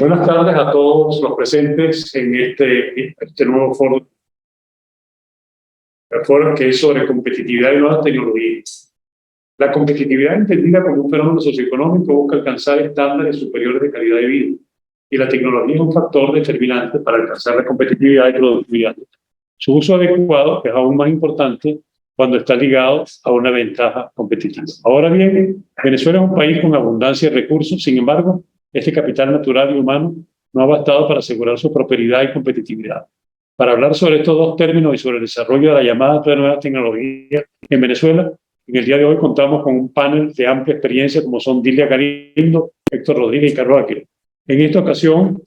Buenas tardes a todos los presentes en este nuevo foro que es sobre competitividad y nuevas tecnologías. La competitividad, entendida como un fenómeno socioeconómico, busca alcanzar estándares superiores de calidad de vida, y la tecnología es un factor determinante para alcanzar la competitividad y productividad. Su uso adecuado es aún más importante cuando está ligado a una ventaja competitiva. Ahora bien, Venezuela es un país con abundancia de recursos. Sin embargo, este capital natural y humano no ha bastado para asegurar su prosperidad y competitividad. Para hablar sobre estos dos términos y sobre el desarrollo de la llamada nueva tecnología en Venezuela, en el día de hoy contamos con un panel de amplia experiencia como son Dilia Galindo, Héctor Rodríguez y Carlos Aquino. En esta ocasión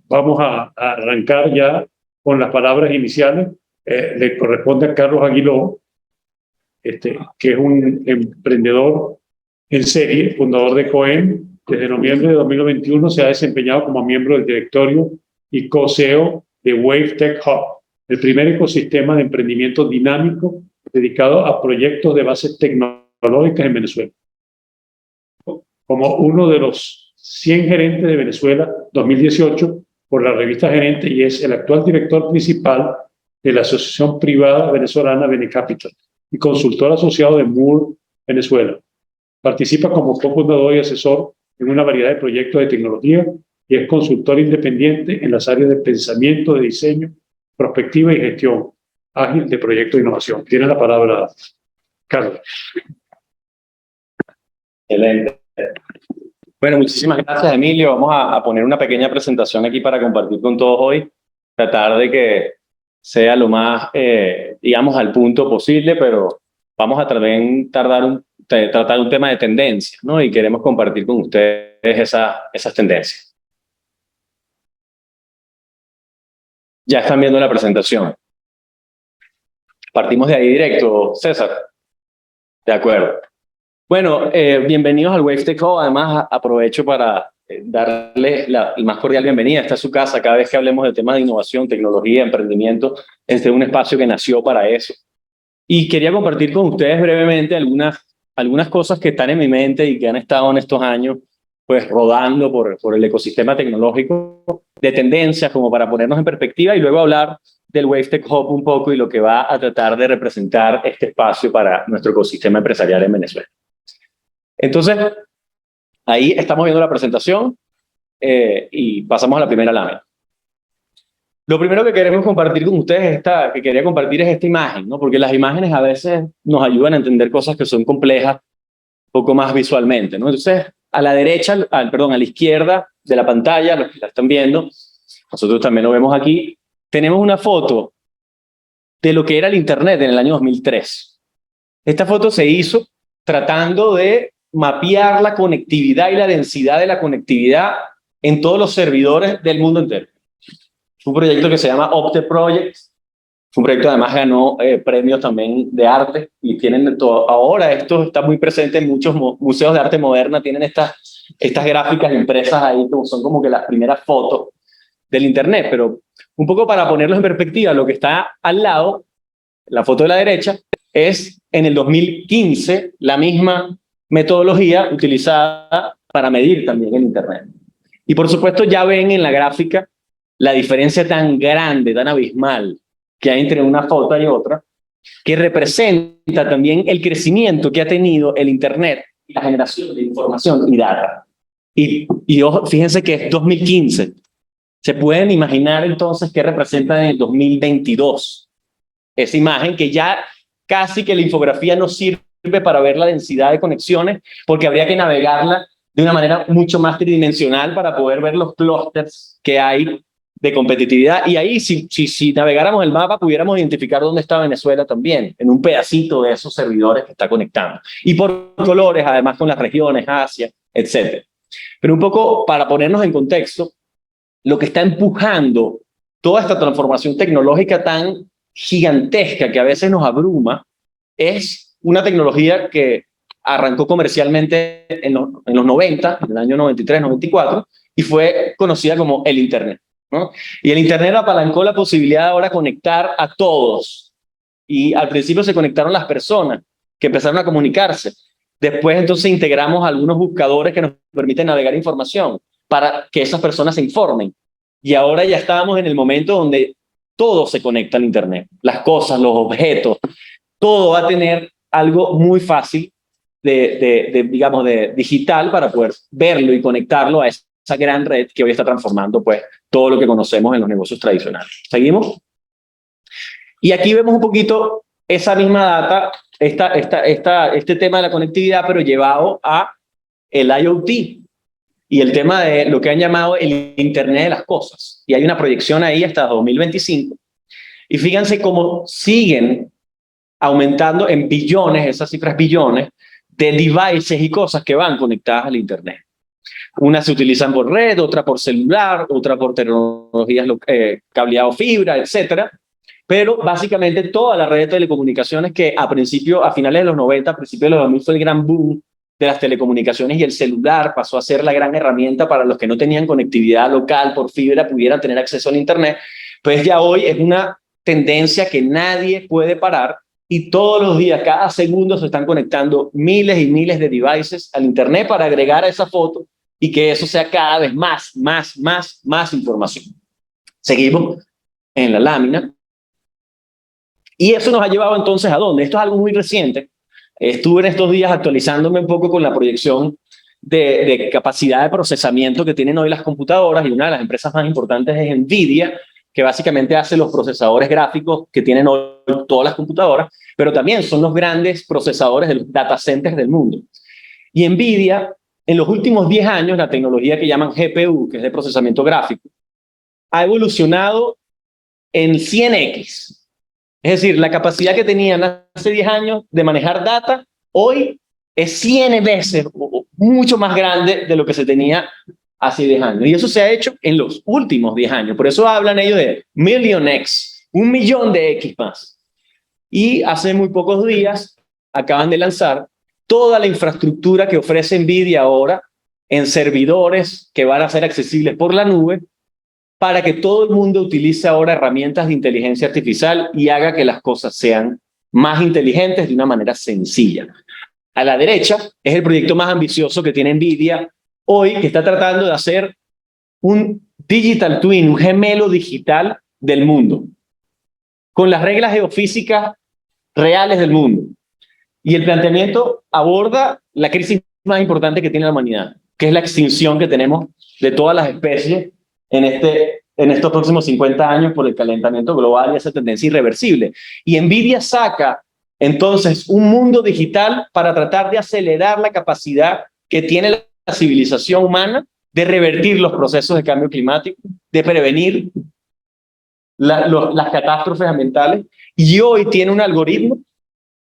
vamos a arrancar ya con las palabras iniciales. Le corresponde a Carlos Aguiló, que es un emprendedor en serie, fundador de COEM. Desde noviembre de 2021 se ha desempeñado como miembro del directorio y co-CEO de Wave Tech Hub, el primer ecosistema de emprendimiento dinámico dedicado a proyectos de bases tecnológicas en Venezuela. Como uno de los 100 gerentes de Venezuela 2018 por la revista Gerente, y es el actual director principal de la Asociación Privada Venezolana Benecapital y consultor asociado de Moore Venezuela. Participa como cofundador y asesor en una variedad de proyectos de tecnología y es consultor independiente en las áreas de pensamiento, de diseño, prospectiva y gestión ágil de proyectos de innovación. Tiene la palabra, Carlos. Excelente. Bueno, muchísimas gracias, Emilio. Vamos a poner una pequeña presentación aquí para compartir con todos hoy. Tratar de que sea lo más, digamos, al punto posible, pero vamos a tratar un tema de tendencias, ¿no? Y queremos compartir con ustedes esas tendencias. Ya están viendo la presentación. Partimos de ahí directo, César. De acuerdo. Bueno, bienvenidos al Wave Tech Hub. Además, aprovecho para darles la más cordial bienvenida. Esta es su casa. Cada vez que hablemos de temas de innovación, tecnología, emprendimiento, este es un espacio que nació para eso. Y quería compartir con ustedes brevemente algunas cosas que están en mi mente y que han estado en estos años pues rodando por el ecosistema tecnológico, de tendencias como para ponernos en perspectiva, y luego hablar del Wave Tech Hub un poco y lo que va a tratar de representar este espacio para nuestro ecosistema empresarial en Venezuela. Entonces, ahí estamos viendo la presentación y pasamos a la primera lámina. Lo primero que queremos compartir con ustedes, quería compartir, es esta imagen, ¿no? Porque las imágenes a veces nos ayudan a entender cosas que son complejas un poco más visualmente, ¿no? Entonces, a la derecha, a la izquierda de la pantalla, los que la están viendo, nosotros también lo vemos aquí, tenemos una foto de lo que era el Internet en el año 2003. Esta foto se hizo tratando de mapear la conectividad y la densidad de la conectividad en todos los servidores del mundo entero. Es un proyecto que se llama Opte Project. Un proyecto que además ganó premios también de arte y tienen ahora esto está muy presente en muchos museos de arte moderna. Tienen estas gráficas impresas ahí, como son como que las primeras fotos del Internet. Pero un poco para ponerlos en perspectiva, lo que está al lado, la foto de la derecha, es en el 2015 la misma metodología utilizada para medir también el Internet. Y por supuesto ya ven en la gráfica la diferencia tan grande, tan abismal que hay entre una foto y otra, que representa también el crecimiento que ha tenido el Internet y la generación de información y data. Y fíjense que es 2015. Se pueden imaginar entonces qué representa en el 2022. Esa imagen que ya casi que la infografía no sirve para ver la densidad de conexiones, porque habría que navegarla de una manera mucho más tridimensional para poder ver los clústeres que hay de competitividad. Y ahí, si navegáramos el mapa, pudiéramos identificar dónde está Venezuela también, en un pedacito de esos servidores que está conectando. Y por colores, además con las regiones, Asia, etc. Pero un poco para ponernos en contexto, lo que está empujando toda esta transformación tecnológica tan gigantesca que a veces nos abruma, es una tecnología que arrancó comercialmente en los 90, en el año 93, 94, y fue conocida como el Internet, ¿no? Y el Internet apalancó la posibilidad de ahora conectar a todos. Y al principio se conectaron las personas que empezaron a comunicarse. Después entonces integramos algunos buscadores que nos permiten navegar información. para que esas personas se informen. Y ahora ya estábamos en el momento donde todo se conecta al Internet. Las cosas, los objetos, todo va a tener algo muy fácil digamos, de digital para poder verlo y conectarlo a esa gran red que hoy está transformando pues todo lo que conocemos en los negocios tradicionales. ¿Seguimos? Y aquí vemos un poquito esa misma data, este tema de la conectividad, pero llevado a el IoT y el tema de lo que han llamado el Internet de las cosas. Y hay una proyección ahí hasta 2025. Y fíjense cómo siguen aumentando en billones, esas cifras billones, de devices y cosas que van conectadas al Internet. Unas se utilizan por red, otra por celular, otra por tecnologías, cableado fibra, etcétera. Pero básicamente toda la red de telecomunicaciones que a finales de los 90, a principios de los 2000 fue el gran boom de las telecomunicaciones y el celular pasó a ser la gran herramienta para los que no tenían conectividad local por fibra pudieran tener acceso al Internet. Pues ya hoy es una tendencia que nadie puede parar y todos los días, cada segundo se están conectando miles y miles de devices al Internet para agregar a esa foto y que eso sea cada vez más información. Seguimos en la lámina. Y eso nos ha llevado entonces ¿a dónde? Esto es algo muy reciente. Estuve en estos días actualizándome un poco con la proyección de capacidad de procesamiento que tienen hoy las computadoras y una de las empresas más importantes es NVIDIA, que básicamente hace los procesadores gráficos que tienen hoy todas las computadoras, pero también son los grandes procesadores de los data centers del mundo. Y NVIDIA, en los últimos 10 años, la tecnología que llaman GPU, que es de procesamiento gráfico, ha evolucionado en 100x. Es decir, la capacidad que tenían hace 10 años de manejar data, hoy es 100 veces, mucho más grande de lo que se tenía hace 10 años. Y eso se ha hecho en los últimos 10 años. Por eso hablan ellos de million X, 1 millón de X más. Y hace muy pocos días acaban de lanzar toda la infraestructura que ofrece NVIDIA ahora en servidores que van a ser accesibles por la nube para que todo el mundo utilice ahora herramientas de inteligencia artificial y haga que las cosas sean más inteligentes de una manera sencilla. A la derecha es el proyecto más ambicioso que tiene NVIDIA hoy, que está tratando de hacer un digital twin, un gemelo digital del mundo, con las reglas geofísicas reales del mundo. Y el planteamiento aborda la crisis más importante que tiene la humanidad, que es la extinción que tenemos de todas las especies en estos próximos 50 años por el calentamiento global y esa tendencia irreversible. Y NVIDIA saca entonces un mundo digital para tratar de acelerar la capacidad que tiene la civilización humana de revertir los procesos de cambio climático, de prevenir las catástrofes ambientales. Y hoy tiene un algoritmo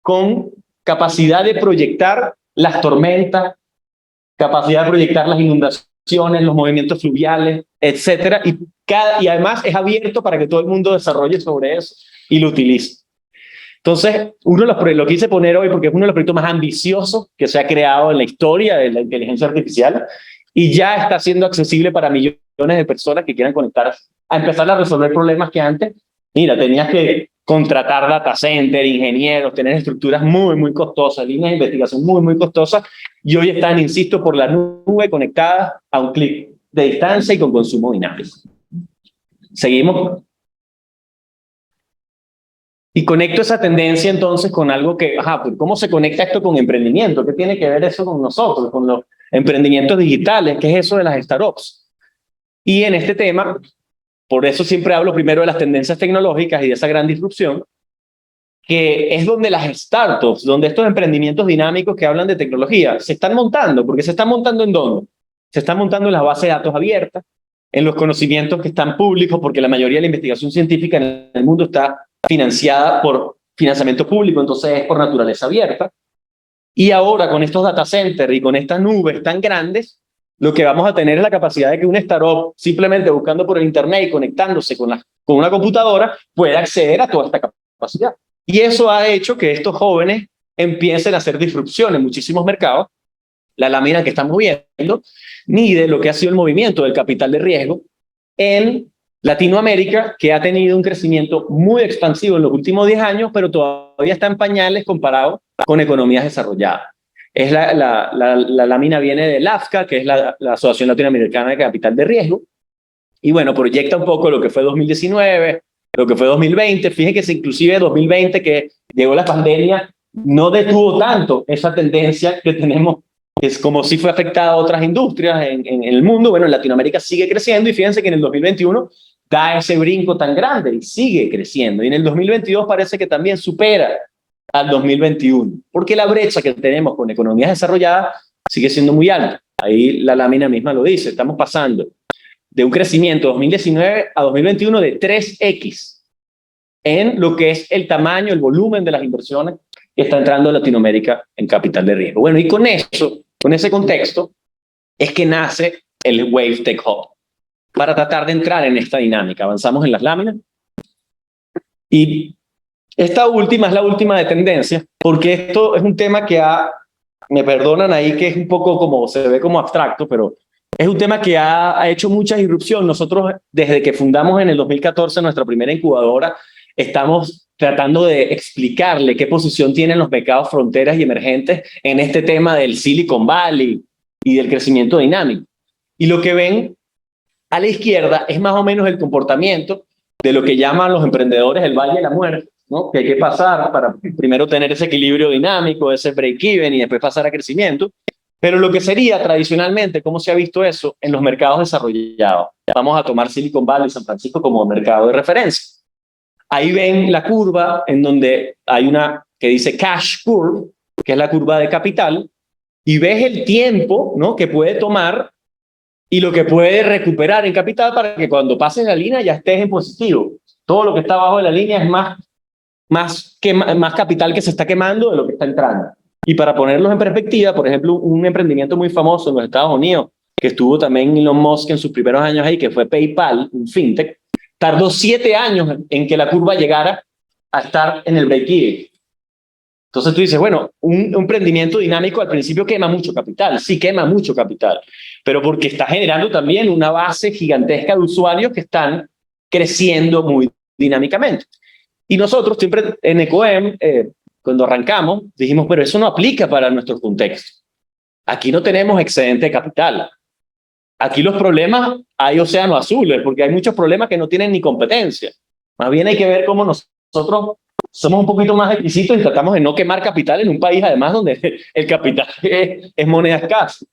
con capacidad de proyectar las tormentas, capacidad de proyectar las inundaciones, los movimientos fluviales, etcétera, y además es abierto para que todo el mundo desarrolle sobre eso y lo utilice. Entonces, lo quise poner hoy porque es uno de los proyectos más ambiciosos que se ha creado en la historia de la inteligencia artificial y ya está siendo accesible para millones de personas que quieran conectar a empezar a resolver problemas que antes, mira, tenías que contratar data center, ingenieros, tener estructuras muy costosas, líneas de investigación muy costosas, y hoy están, insisto, por la nube conectadas a un clic de distancia y con consumo dinámico. Seguimos. Y conecto esa tendencia entonces con algo que, pues ¿cómo se conecta esto con emprendimiento? ¿Qué tiene que ver eso con nosotros, con los emprendimientos digitales? ¿Qué es eso de las startups? Y en este tema, por eso siempre hablo primero de las tendencias tecnológicas y de esa gran disrupción, que es donde las startups, donde estos emprendimientos dinámicos que hablan de tecnología, se están montando. ¿Porque se están montando en dónde? Se están montando en las bases de datos abiertas, en los conocimientos que están públicos, porque la mayoría de la investigación científica en el mundo está financiada por financiamiento público, entonces es por naturaleza abierta. Y ahora con estos data centers y con estas nubes tan grandes, lo que vamos a tener es la capacidad de que un startup, simplemente buscando por el internet y conectándose con una computadora, pueda acceder a toda esta capacidad. Y eso ha hecho que estos jóvenes empiecen a hacer disrupción en muchísimos mercados. La lámina que estamos viendo mide lo que ha sido el movimiento del capital de riesgo en Latinoamérica, que ha tenido un crecimiento muy expansivo en los últimos 10 años, pero todavía está en pañales comparado con economías desarrolladas. La lámina viene del AFCA, que es la Asociación Latinoamericana de Capital de Riesgo, y bueno, proyecta un poco lo que fue 2019, lo que fue 2020. Fíjense que inclusive 2020, que llegó la pandemia, no detuvo tanto esa tendencia que tenemos, que es como si fue afectada a otras industrias en el mundo. Bueno, en Latinoamérica sigue creciendo, y fíjense que en el 2021 da ese brinco tan grande y sigue creciendo. Y en el 2022 parece que también supera al 2021, porque la brecha que tenemos con economías desarrolladas sigue siendo muy alta. Ahí la lámina misma lo dice, estamos pasando de un crecimiento 2019 a 2021 de 3x en lo que es el tamaño, el volumen de las inversiones que está entrando a Latinoamérica en capital de riesgo. Bueno, y con eso, con ese contexto, es que nace el Wave Tech Hub, para tratar de entrar en esta dinámica. Avanzamos en las láminas. Y esta última es la última de tendencia, porque esto es un tema que me perdonan ahí que es un poco como, se ve como abstracto, pero es un tema que ha hecho mucha irrupción. Nosotros, desde que fundamos en el 2014 nuestra primera incubadora, estamos tratando de explicarle qué posición tienen los mercados fronteras y emergentes en este tema del Silicon Valley y del crecimiento dinámico. Y lo que ven a la izquierda es más o menos el comportamiento de lo que llaman los emprendedores el Valle de la Muerte, ¿no? Que hay que pasar para primero tener ese equilibrio dinámico, ese break-even, y después pasar a crecimiento. Pero lo que sería tradicionalmente, ¿cómo se ha visto eso? En los mercados desarrollados. Vamos a tomar Silicon Valley y San Francisco como mercado de referencia. Ahí ven la curva en donde hay una que dice cash curve, que es la curva de capital, y ves el tiempo, ¿no?, que puede tomar y lo que puede recuperar en capital para que cuando pases la línea ya estés en positivo. Todo lo que está abajo de la línea es más capital que se está quemando de lo que está entrando. Y para ponerlos en perspectiva, por ejemplo, un emprendimiento muy famoso en los Estados Unidos, que estuvo también Elon Musk en sus primeros años ahí, que fue PayPal, un fintech, tardó 7 años en que la curva llegara a estar en el break-even. Entonces tú dices, bueno, un emprendimiento dinámico al principio quema mucho capital, sí quema mucho capital, pero porque está generando también una base gigantesca de usuarios que están creciendo muy dinámicamente. Y nosotros siempre en EcoEM, cuando arrancamos, dijimos, pero eso no aplica para nuestro contexto. Aquí no tenemos excedente de capital. Aquí los problemas hay océanos azules, porque hay muchos problemas que no tienen ni competencia. Más bien hay que ver cómo nosotros somos un poquito más exquisitos y tratamos de no quemar capital en un país, además, donde el capital es moneda escasa.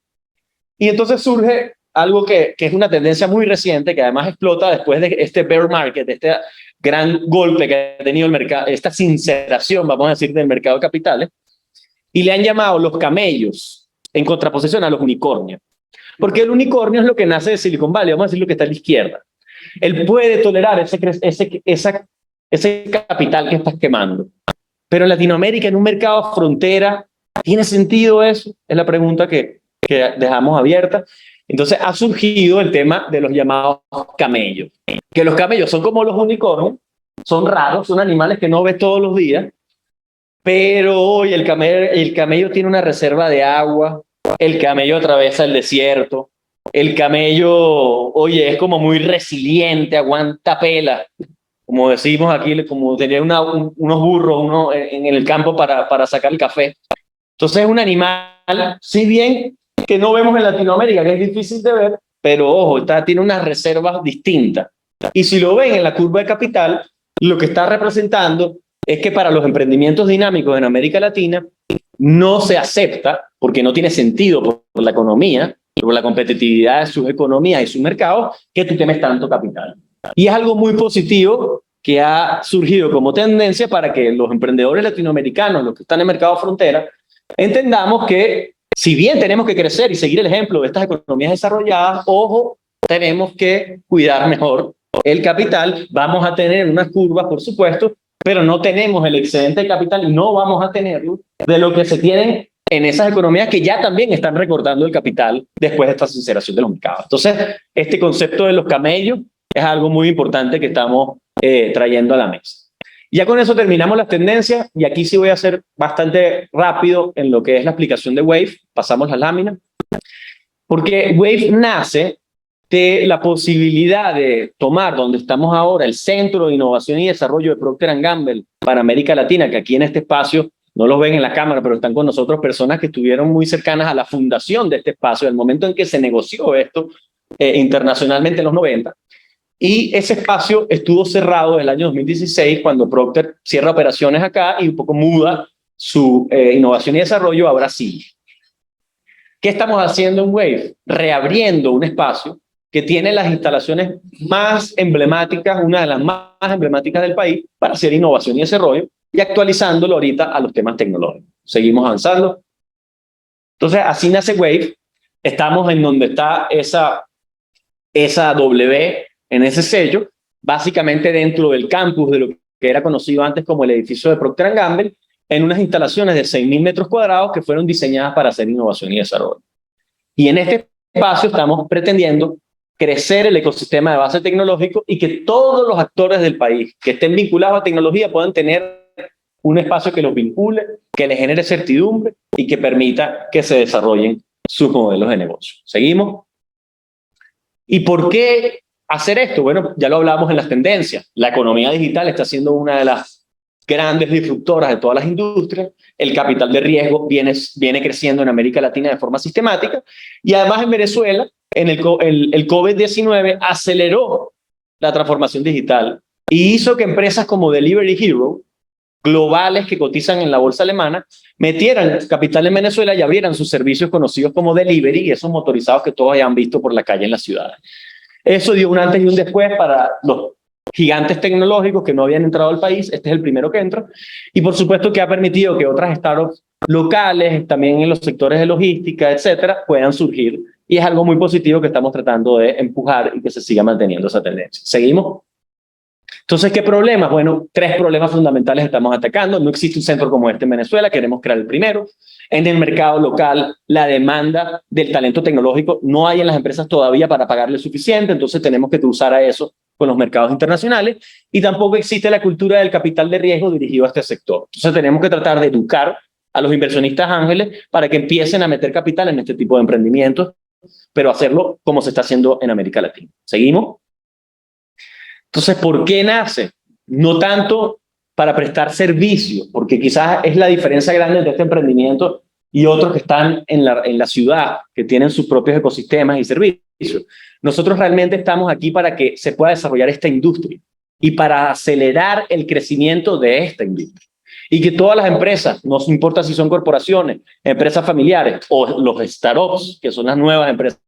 Y entonces surge algo que es una tendencia muy reciente, que además explota después de este bear market, de este gran golpe que ha tenido el mercado, esta sinceración, vamos a decir, del mercado de capitales, y le han llamado los camellos, en contraposición a los unicornios. Porque el unicornio es lo que nace de Silicon Valley, vamos a decir lo que está a la izquierda. Él puede tolerar ese capital que estás quemando. Pero en Latinoamérica, en un mercado frontera, ¿tiene sentido eso? Es la pregunta que dejamos abierta. Entonces ha surgido el tema de los llamados camellos. Que los camellos son como los unicornios, son raros, son animales que no ves todos los días, pero hoy el camello tiene una reserva de agua, el camello atraviesa el desierto, el camello, oye, es como muy resiliente, aguanta pela, como decimos aquí, como tenía unos burros en el campo para sacar el café. Entonces es un animal, si bien que no vemos en Latinoamérica, que es difícil de ver, pero ojo, tiene unas reservas distintas. Y si lo ven en la curva de capital, lo que está representando es que para los emprendimientos dinámicos en América Latina no se acepta, porque no tiene sentido por la economía, por la competitividad de sus economías y sus mercados, que tú quemes tanto capital. Y es algo muy positivo que ha surgido como tendencia para que los emprendedores latinoamericanos, los que están en mercado frontera, entendamos que si bien tenemos que crecer y seguir el ejemplo de estas economías desarrolladas, ojo, tenemos que cuidar mejor el capital. Vamos a tener unas curvas, por supuesto, pero no tenemos el excedente de capital y no vamos a tenerlo de lo que se tienen en esas economías que ya también están recortando el capital después de esta sinceración de los mercados. Entonces, este concepto de los camellos es algo muy importante que estamos trayendo a la mesa. Ya con eso terminamos las tendencias y aquí sí voy a ser bastante rápido en lo que es la explicación de Wave. Pasamos la lámina. Porque Wave nace de la posibilidad de tomar donde estamos ahora, el Centro de Innovación y Desarrollo de Procter & Gamble para América Latina, que aquí en este espacio no los ven en la cámara, pero están con nosotros personas que estuvieron muy cercanas a la fundación de este espacio, el momento en que se negoció esto internacionalmente en los 90. Y ese espacio estuvo cerrado en el año 2016 cuando Procter cierra operaciones acá y un poco muda su innovación y desarrollo a Brasil. ¿Qué estamos haciendo en Wave? Reabriendo un espacio que tiene las instalaciones más emblemáticas, una de las más emblemáticas del país, para hacer innovación y desarrollo, y actualizándolo ahorita a los temas tecnológicos. Seguimos avanzando. Entonces, así nace Wave. Estamos en donde está esa W en ese sello, básicamente dentro del campus de lo que era conocido antes como el edificio de Procter & Gamble, en unas instalaciones de 6.000 metros cuadrados que fueron diseñadas para hacer innovación y desarrollo. Y en este espacio estamos pretendiendo crecer el ecosistema de base tecnológico y que todos los actores del país que estén vinculados a tecnología puedan tener un espacio que los vincule, que les genere certidumbre y que permita que se desarrollen sus modelos de negocio. ¿Seguimos? ¿Y por qué hacer esto? Bueno, ya lo hablamos en las tendencias. La economía digital está siendo una de las grandes disruptoras de todas las industrias. El capital de riesgo viene creciendo en América Latina de forma sistemática. Y además en Venezuela, el COVID-19 aceleró la transformación digital y hizo que empresas como Delivery Hero, globales que cotizan en la bolsa alemana, metieran capital en Venezuela y abrieran sus servicios conocidos como delivery, esos motorizados que todos hayan visto por la calle en las ciudades. Eso dio un antes y un después para los gigantes tecnológicos que no habían entrado al país. Este es el primero que entra. Y por supuesto que ha permitido que otras startups locales, también en los sectores de logística, etcétera, puedan surgir. Y es algo muy positivo que estamos tratando de empujar y que se siga manteniendo esa tendencia. ¿Seguimos? Entonces, ¿qué problemas? Bueno, 3 problemas fundamentales estamos atacando. No existe un centro como este en Venezuela, queremos crear el primero. En el mercado local, la demanda del talento tecnológico no hay en las empresas todavía para pagarle suficiente, entonces tenemos que cruzar a eso con los mercados internacionales. Y tampoco existe la cultura del capital de riesgo dirigido a este sector. Entonces tenemos que tratar de educar a los inversionistas ángeles para que empiecen a meter capital en este tipo de emprendimientos, pero hacerlo como se está haciendo en América Latina. ¿Seguimos? Entonces, ¿por qué nace? No tanto para prestar servicio, porque quizás es la diferencia grande entre este emprendimiento y otros que están en la ciudad, que tienen sus propios ecosistemas y servicios. Nosotros realmente estamos aquí para que se pueda desarrollar esta industria y para acelerar el crecimiento de esta industria. Y que todas las empresas, no importa si son corporaciones, empresas familiares o los startups, que son las nuevas empresas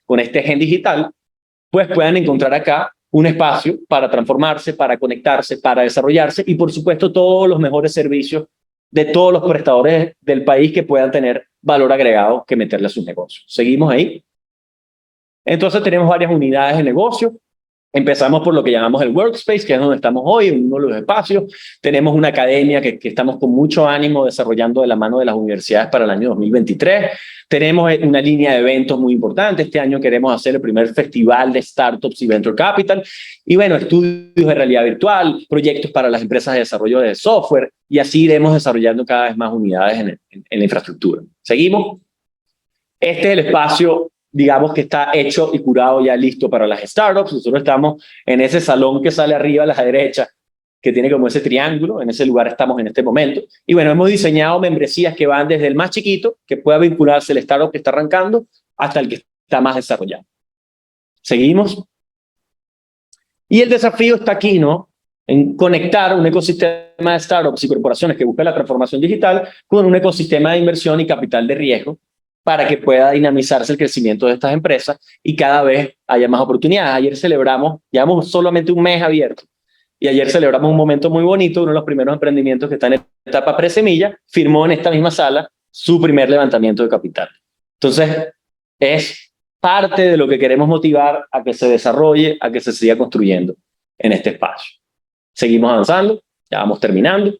con este gen digital, pues puedan encontrar acá un espacio para transformarse, para conectarse, para desarrollarse y, por supuesto, todos los mejores servicios de todos los prestadores del país que puedan tener valor agregado que meterle a sus negocios. ¿Seguimos ahí? Entonces, tenemos varias unidades de negocio. Empezamos por lo que llamamos el Workspace, que es donde estamos hoy, en uno de los espacios. Tenemos una academia que estamos con mucho ánimo desarrollando de la mano de las universidades para el año 2023. Tenemos una línea de eventos muy importante. Este año queremos hacer el primer festival de startups y venture capital. Y bueno, estudios de realidad virtual, proyectos para las empresas de desarrollo de software, y así iremos desarrollando cada vez más unidades en la infraestructura. ¿Seguimos? Este es el espacio, digamos, que está hecho y curado ya listo para las startups. Nosotros estamos en ese salón que sale arriba a la derecha, que tiene como ese triángulo. En ese lugar estamos en este momento. Y bueno, hemos diseñado membresías que van desde el más chiquito, que pueda vincularse el startup que está arrancando, hasta el que está más desarrollado. ¿Seguimos? Y el desafío está aquí, ¿no? En conectar un ecosistema de startups y corporaciones que buscan la transformación digital con un ecosistema de inversión y capital de riesgo para que pueda dinamizarse el crecimiento de estas empresas y cada vez haya más oportunidades. Ayer celebramos, llevamos solamente un mes abierto, y ayer celebramos un momento muy bonito. Uno de los primeros emprendimientos que está en etapa pre-semilla firmó en esta misma sala su primer levantamiento de capital. Entonces, es parte de lo que queremos motivar a que se desarrolle, a que se siga construyendo en este espacio. Seguimos avanzando, ya vamos terminando.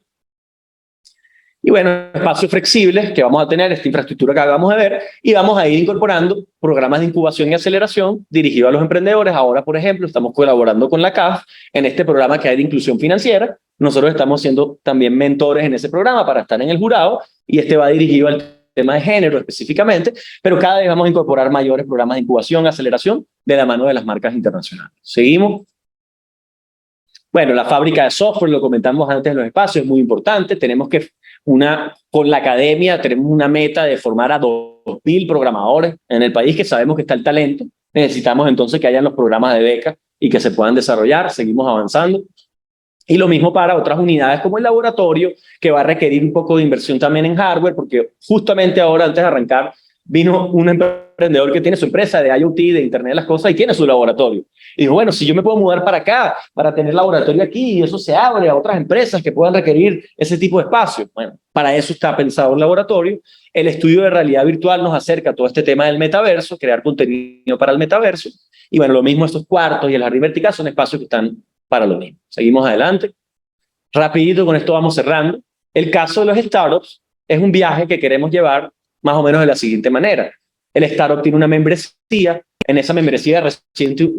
Y bueno, espacios flexibles que vamos a tener, esta infraestructura que acabamos de ver, y vamos a ir incorporando programas de incubación y aceleración dirigidos a los emprendedores. Ahora, por ejemplo, estamos colaborando con la CAF en este programa que hay de inclusión financiera. Nosotros estamos siendo también mentores en ese programa para estar en el jurado, y este va dirigido al tema de género específicamente, pero cada vez vamos a incorporar mayores programas de incubación, aceleración, de la mano de las marcas internacionales. ¿Seguimos? Bueno, la fábrica de software, lo comentamos antes en los espacios, es muy importante. Tenemos que con la academia tenemos una meta de formar a 2.000 programadores en el país, que sabemos que está el talento. Necesitamos entonces que hayan los programas de beca y que se puedan desarrollar. Seguimos avanzando. Y lo mismo para otras unidades como el laboratorio, que va a requerir un poco de inversión también en hardware, porque justamente ahora, antes de arrancar, vino un emprendedor que tiene su empresa de IoT, de Internet de las Cosas, y tiene su laboratorio. Y dijo, bueno, si yo me puedo mudar para acá, para tener laboratorio aquí, y eso se abre a otras empresas que puedan requerir ese tipo de espacio. Bueno, para eso está pensado el laboratorio. El estudio de realidad virtual nos acerca a todo este tema del metaverso, crear contenido para el metaverso. Y bueno, lo mismo estos cuartos y el jardín vertical son espacios que están para lo mismo. Seguimos adelante. Rapidito, con esto vamos cerrando. El caso de los startups es un viaje que queremos llevar más o menos de la siguiente manera. El startup tiene una membresía. En esa membresía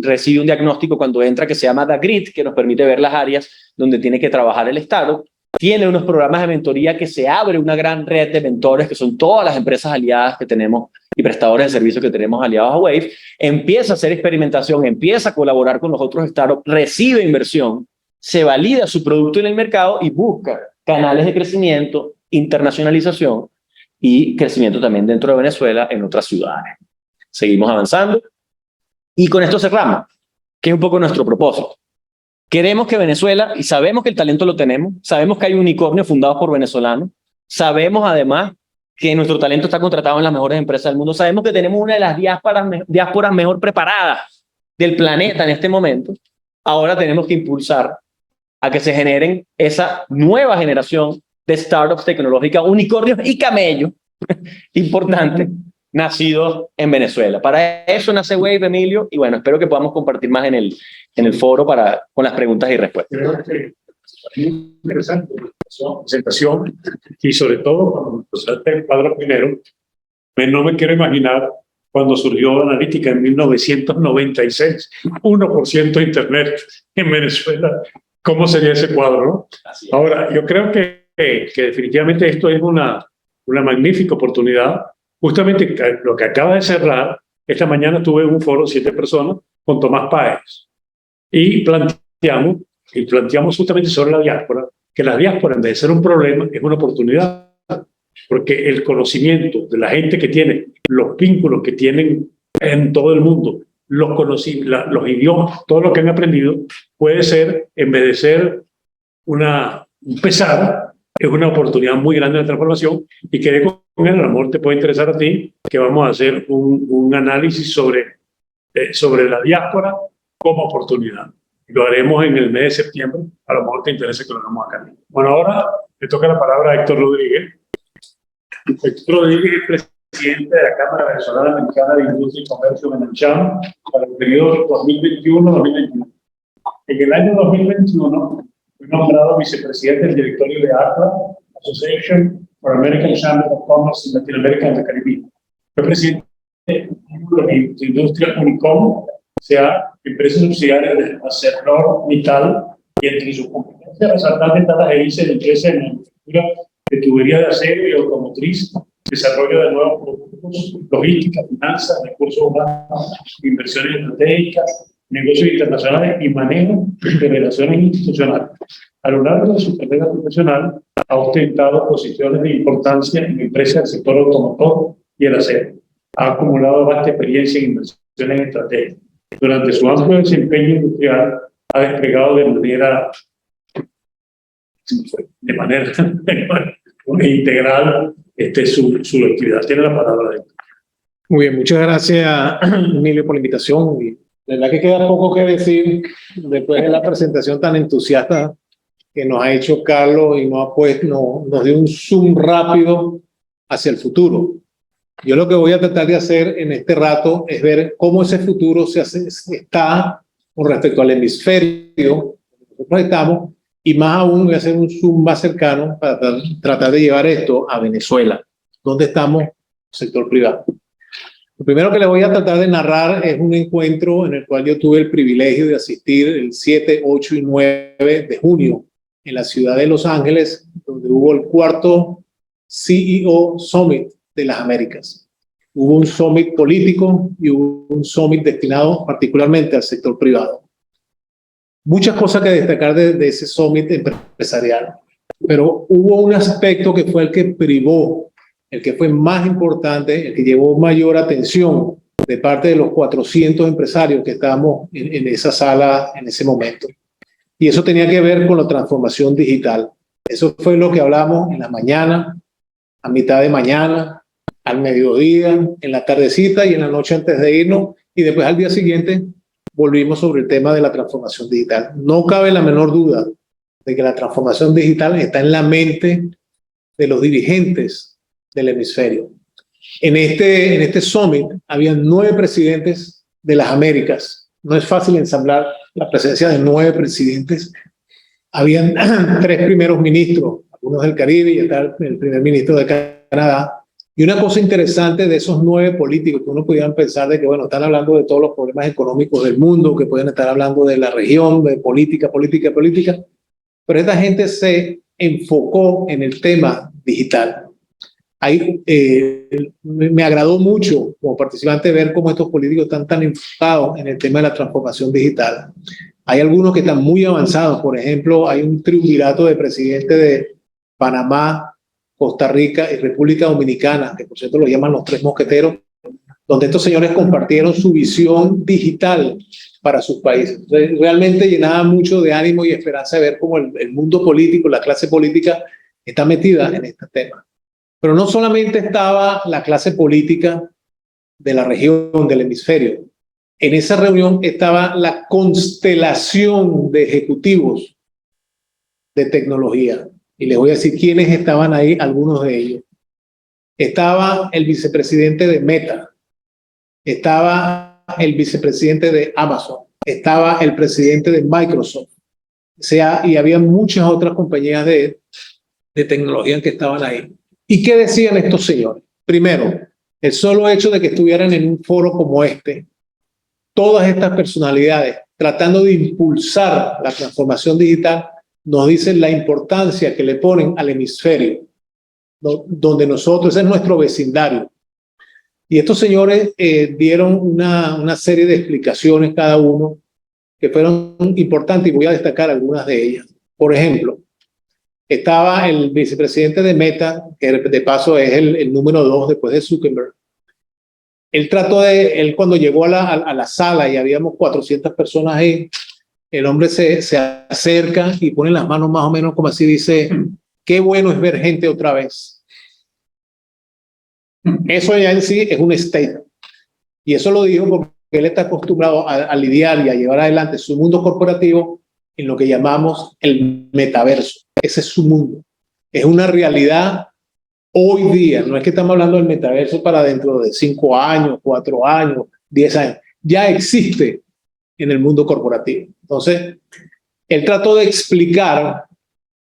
recibe un diagnóstico cuando entra que se llama The Grid, que nos permite ver las áreas donde tiene que trabajar el startup. Tiene unos programas de mentoría que se abre una gran red de mentores, que son todas las empresas aliadas que tenemos y prestadores de servicios que tenemos aliados a Wave. Empieza a hacer experimentación, empieza a colaborar con los otros startups, recibe inversión, se valida su producto en el mercado y busca canales de crecimiento, internacionalización y crecimiento también dentro de Venezuela en otras ciudades. Seguimos avanzando y con esto cerramos, que es un poco nuestro propósito. Queremos que Venezuela, y sabemos que el talento lo tenemos, sabemos que hay unicornios fundados por venezolanos, sabemos además que nuestro talento está contratado en las mejores empresas del mundo, sabemos que tenemos una de las diásporas mejor preparadas del planeta en este momento. Ahora tenemos que impulsar a que se generen esa nueva generación de startups tecnológicas, unicornios y camellos, importante, nacidos en Venezuela. Para eso nace Wave, Emilio, y bueno, espero que podamos compartir más en el foro con las preguntas y respuestas. Creo que es interesante la presentación y sobre todo cuando empezaste el cuadro primero, no me quiero imaginar cuando surgió Analítica en 1996, 1% de Internet en Venezuela, ¿cómo sería ese cuadro, no? Ahora, yo creo que definitivamente esto es una magnífica oportunidad. Justamente lo que acaba de cerrar, esta mañana tuve un foro de 7 personas con Tomás Páez y planteamos justamente sobre la diáspora, que la diáspora en vez de ser un problema es una oportunidad, porque el conocimiento de la gente que tiene, los vínculos que tienen en todo el mundo, los idiomas, todo lo que han aprendido, puede ser, en vez de ser un pesar, es una oportunidad muy grande de transformación. Y quedé con él, a lo mejor te puede interesar a ti, que vamos a hacer un análisis sobre la diáspora como oportunidad. Lo haremos en el mes de septiembre, a lo mejor te interesa que lo hagamos acá. Bueno, ahora le toca la palabra a Héctor Rodríguez. Héctor Rodríguez es presidente de la Cámara Venezolana Americana de Industria y Comercio en el CHAM para el periodo 2021-2021. En el año 2021 fue nombrado vicepresidente del directorio de ACLA, Association for American Chamber of Commerce in Latin America and the Caribbean. Fue presidente de la industria Unicom, sea empresa subsidiaria de ArcelorMittal, y entre sus competencias resaltantes está la gerencia de empresas en la industria de tubería de acero y automotriz, desarrollo de nuevos productos, logística, finanzas, recursos humanos, inversiones estratégicas, negocios internacionales y manejo de relaciones institucionales. A lo largo de su carrera profesional ha ostentado posiciones de importancia en empresas del sector automotor y el acero. Ha acumulado vasta experiencia en inversiones estratégicas. Durante su amplio desempeño industrial ha desplegado de manera integral su actividad. Tiene la palabra de él. Muy bien, muchas gracias, Emilio, por la invitación. Y la verdad que queda poco que decir después de la presentación tan entusiasta que nos ha hecho Carlos y nos dio un zoom rápido hacia el futuro. Yo lo que voy a tratar de hacer en este rato es ver cómo ese futuro está con respecto al hemisferio donde nosotros estamos, y más aún voy a hacer un zoom más cercano para tratar de llevar esto a Venezuela, donde estamos, sector privado. Lo primero que les voy a tratar de narrar es un encuentro en el cual yo tuve el privilegio de asistir el 7, 8 y 9 de junio en la ciudad de Los Ángeles, donde hubo el 4º CEO Summit de las Américas. Hubo un summit político y hubo un summit destinado particularmente al sector privado. Muchas cosas que destacar de ese summit empresarial. pero hubo un aspecto que fue el que privó, el que fue más importante, el que llevó mayor atención de parte de los 400 empresarios que estábamos en esa sala en ese momento. Y eso tenía que ver con la transformación digital. Eso fue lo que hablamos en la mañana, a mitad de mañana, al mediodía, en la tardecita y en la noche antes de irnos. Y después al día siguiente volvimos sobre el tema de la transformación digital. No cabe la menor duda de que la transformación digital está en la mente de los dirigentes del hemisferio. En este summit habían 9 presidentes de las Américas. No es fácil ensamblar la presencia de 9 presidentes. Habían 3 primeros ministros, algunos del Caribe y el primer ministro de Canadá. Y una cosa interesante de esos 9 políticos, que uno pudiera pensar de que, bueno, están hablando de todos los problemas económicos del mundo, que pueden estar hablando de la región, de política, pero esta gente se enfocó en el tema digital. Ahí, me agradó mucho como participante ver cómo estos políticos están tan enfocados en el tema de la transformación digital. Hay algunos que están muy avanzados. Por ejemplo, hay un triunvirato de presidente de Panamá, Costa Rica y República Dominicana, que por cierto lo llaman los 3 mosqueteros, donde estos señores compartieron su visión digital para sus países. Entonces, realmente llenaba mucho de ánimo y esperanza de ver cómo el mundo político, la clase política está metida en este tema. Pero no solamente estaba la clase política de la región, del hemisferio. En esa reunión estaba la constelación de ejecutivos de tecnología. Y les voy a decir quiénes estaban ahí, algunos de ellos. Estaba el vicepresidente de Meta, estaba el vicepresidente de Amazon, estaba el presidente de Microsoft. O sea, y había muchas otras compañías de tecnología que estaban ahí. ¿Y qué decían estos señores? Primero, el solo hecho de que estuvieran en un foro como este, todas estas personalidades tratando de impulsar la transformación digital, nos dicen la importancia que le ponen al hemisferio, donde nosotros, ese es nuestro vecindario. Y estos señores dieron una serie de explicaciones cada uno que fueron importantes y voy a destacar algunas de ellas. Por ejemplo, estaba el vicepresidente de Meta, que de paso es el número 2 después de Zuckerberg. Él cuando llegó a la sala y habíamos 400 personas ahí, el hombre se acerca y pone las manos más o menos como así, dice, qué bueno es ver gente otra vez. Eso ya en sí es un statement. Y eso lo dijo porque él está acostumbrado a lidiar y a llevar adelante su mundo corporativo en lo que llamamos el metaverso. Ese es su mundo. Es una realidad hoy día. No es que estamos hablando del metaverso para dentro de 5 años, 4 años, 10 años. Ya existe en el mundo corporativo. Entonces, él trató de explicar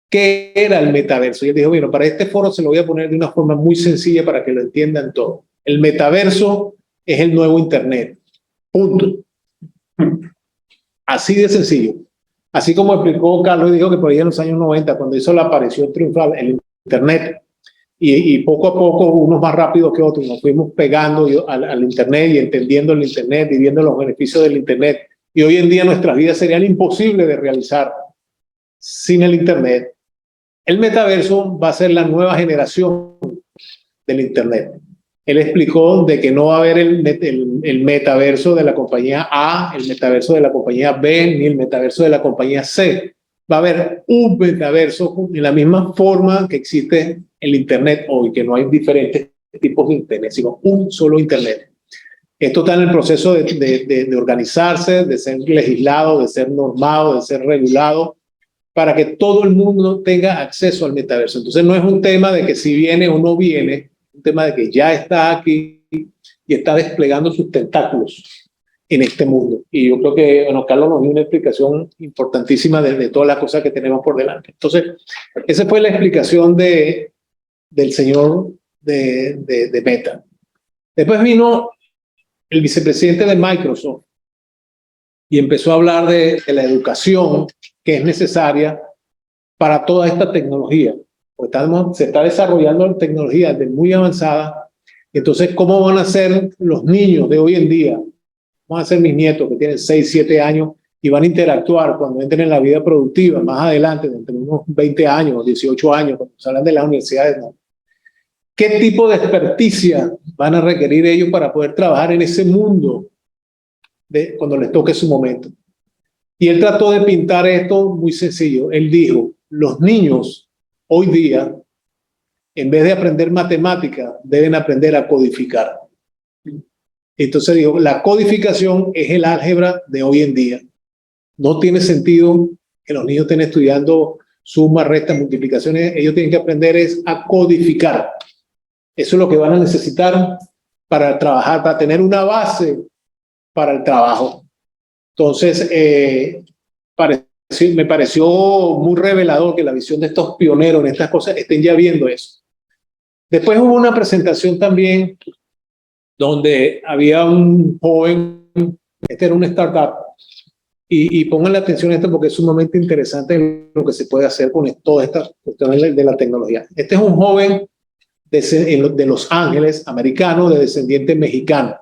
qué era el metaverso. Y él dijo, bueno, para este foro se lo voy a poner de una forma muy sencilla para que lo entiendan todos. El metaverso es el nuevo Internet. Punto. Así de sencillo. Así como explicó Carlos y dijo que por ahí en los años 90, cuando hizo la aparición triunfal el Internet, y poco a poco, unos más rápidos que otros, nos fuimos pegando al Internet y entendiendo el Internet y viendo los beneficios del Internet. Y hoy en día nuestras vidas serían imposibles de realizar sin el Internet. El metaverso va a ser la nueva generación del Internet. Él explicó de que no va a haber el metaverso de la compañía A, el metaverso de la compañía B, ni el metaverso de la compañía C. Va a haber un metaverso de la misma forma que existe el Internet hoy, que no hay diferentes tipos de Internet, sino un solo Internet. Esto está en el proceso de organizarse, de ser legislado, de ser normado, de ser regulado, para que todo el mundo tenga acceso al metaverso. Entonces no es un tema de que si viene o no viene, es un tema de que ya está aquí y está desplegando sus tentáculos en este mundo. Y yo creo que, bueno, Carlos nos dio una explicación importantísima de todas las cosas que tenemos por delante. Entonces, esa fue la explicación del señor de Meta. Después vino el vicepresidente de Microsoft y empezó a hablar de la educación que es necesaria para toda esta tecnología. Porque se está desarrollando tecnología de muy avanzada. Entonces, ¿cómo van a ser los niños de hoy en día? Van a ser mis nietos que tienen 6, 7 años, y van a interactuar cuando entren en la vida productiva más adelante, entre unos 20 años, 18 años, cuando se hablan de las universidades, ¿no? ¿Qué tipo de experticia van a requerir ellos para poder trabajar en ese mundo cuando les toque su momento? Y él trató de pintar esto muy sencillo. Él dijo, los niños hoy día, en vez de aprender matemática, deben aprender a codificar. Entonces dijo, la codificación es el álgebra de hoy en día. No tiene sentido que los niños estén estudiando sumas, restas, multiplicaciones. Ellos tienen que aprender es a codificar. Eso es lo que van a necesitar para trabajar, para tener una base para el trabajo. Entonces, me pareció muy revelador que la visión de estos pioneros en estas cosas estén ya viendo eso. Después hubo una presentación también donde había un joven, este era una startup, y pongan la atención a esto porque es sumamente interesante lo que se puede hacer con todas estas cuestiones de la tecnología. Este es un joven de Los Ángeles, americano, de descendiente mexicano.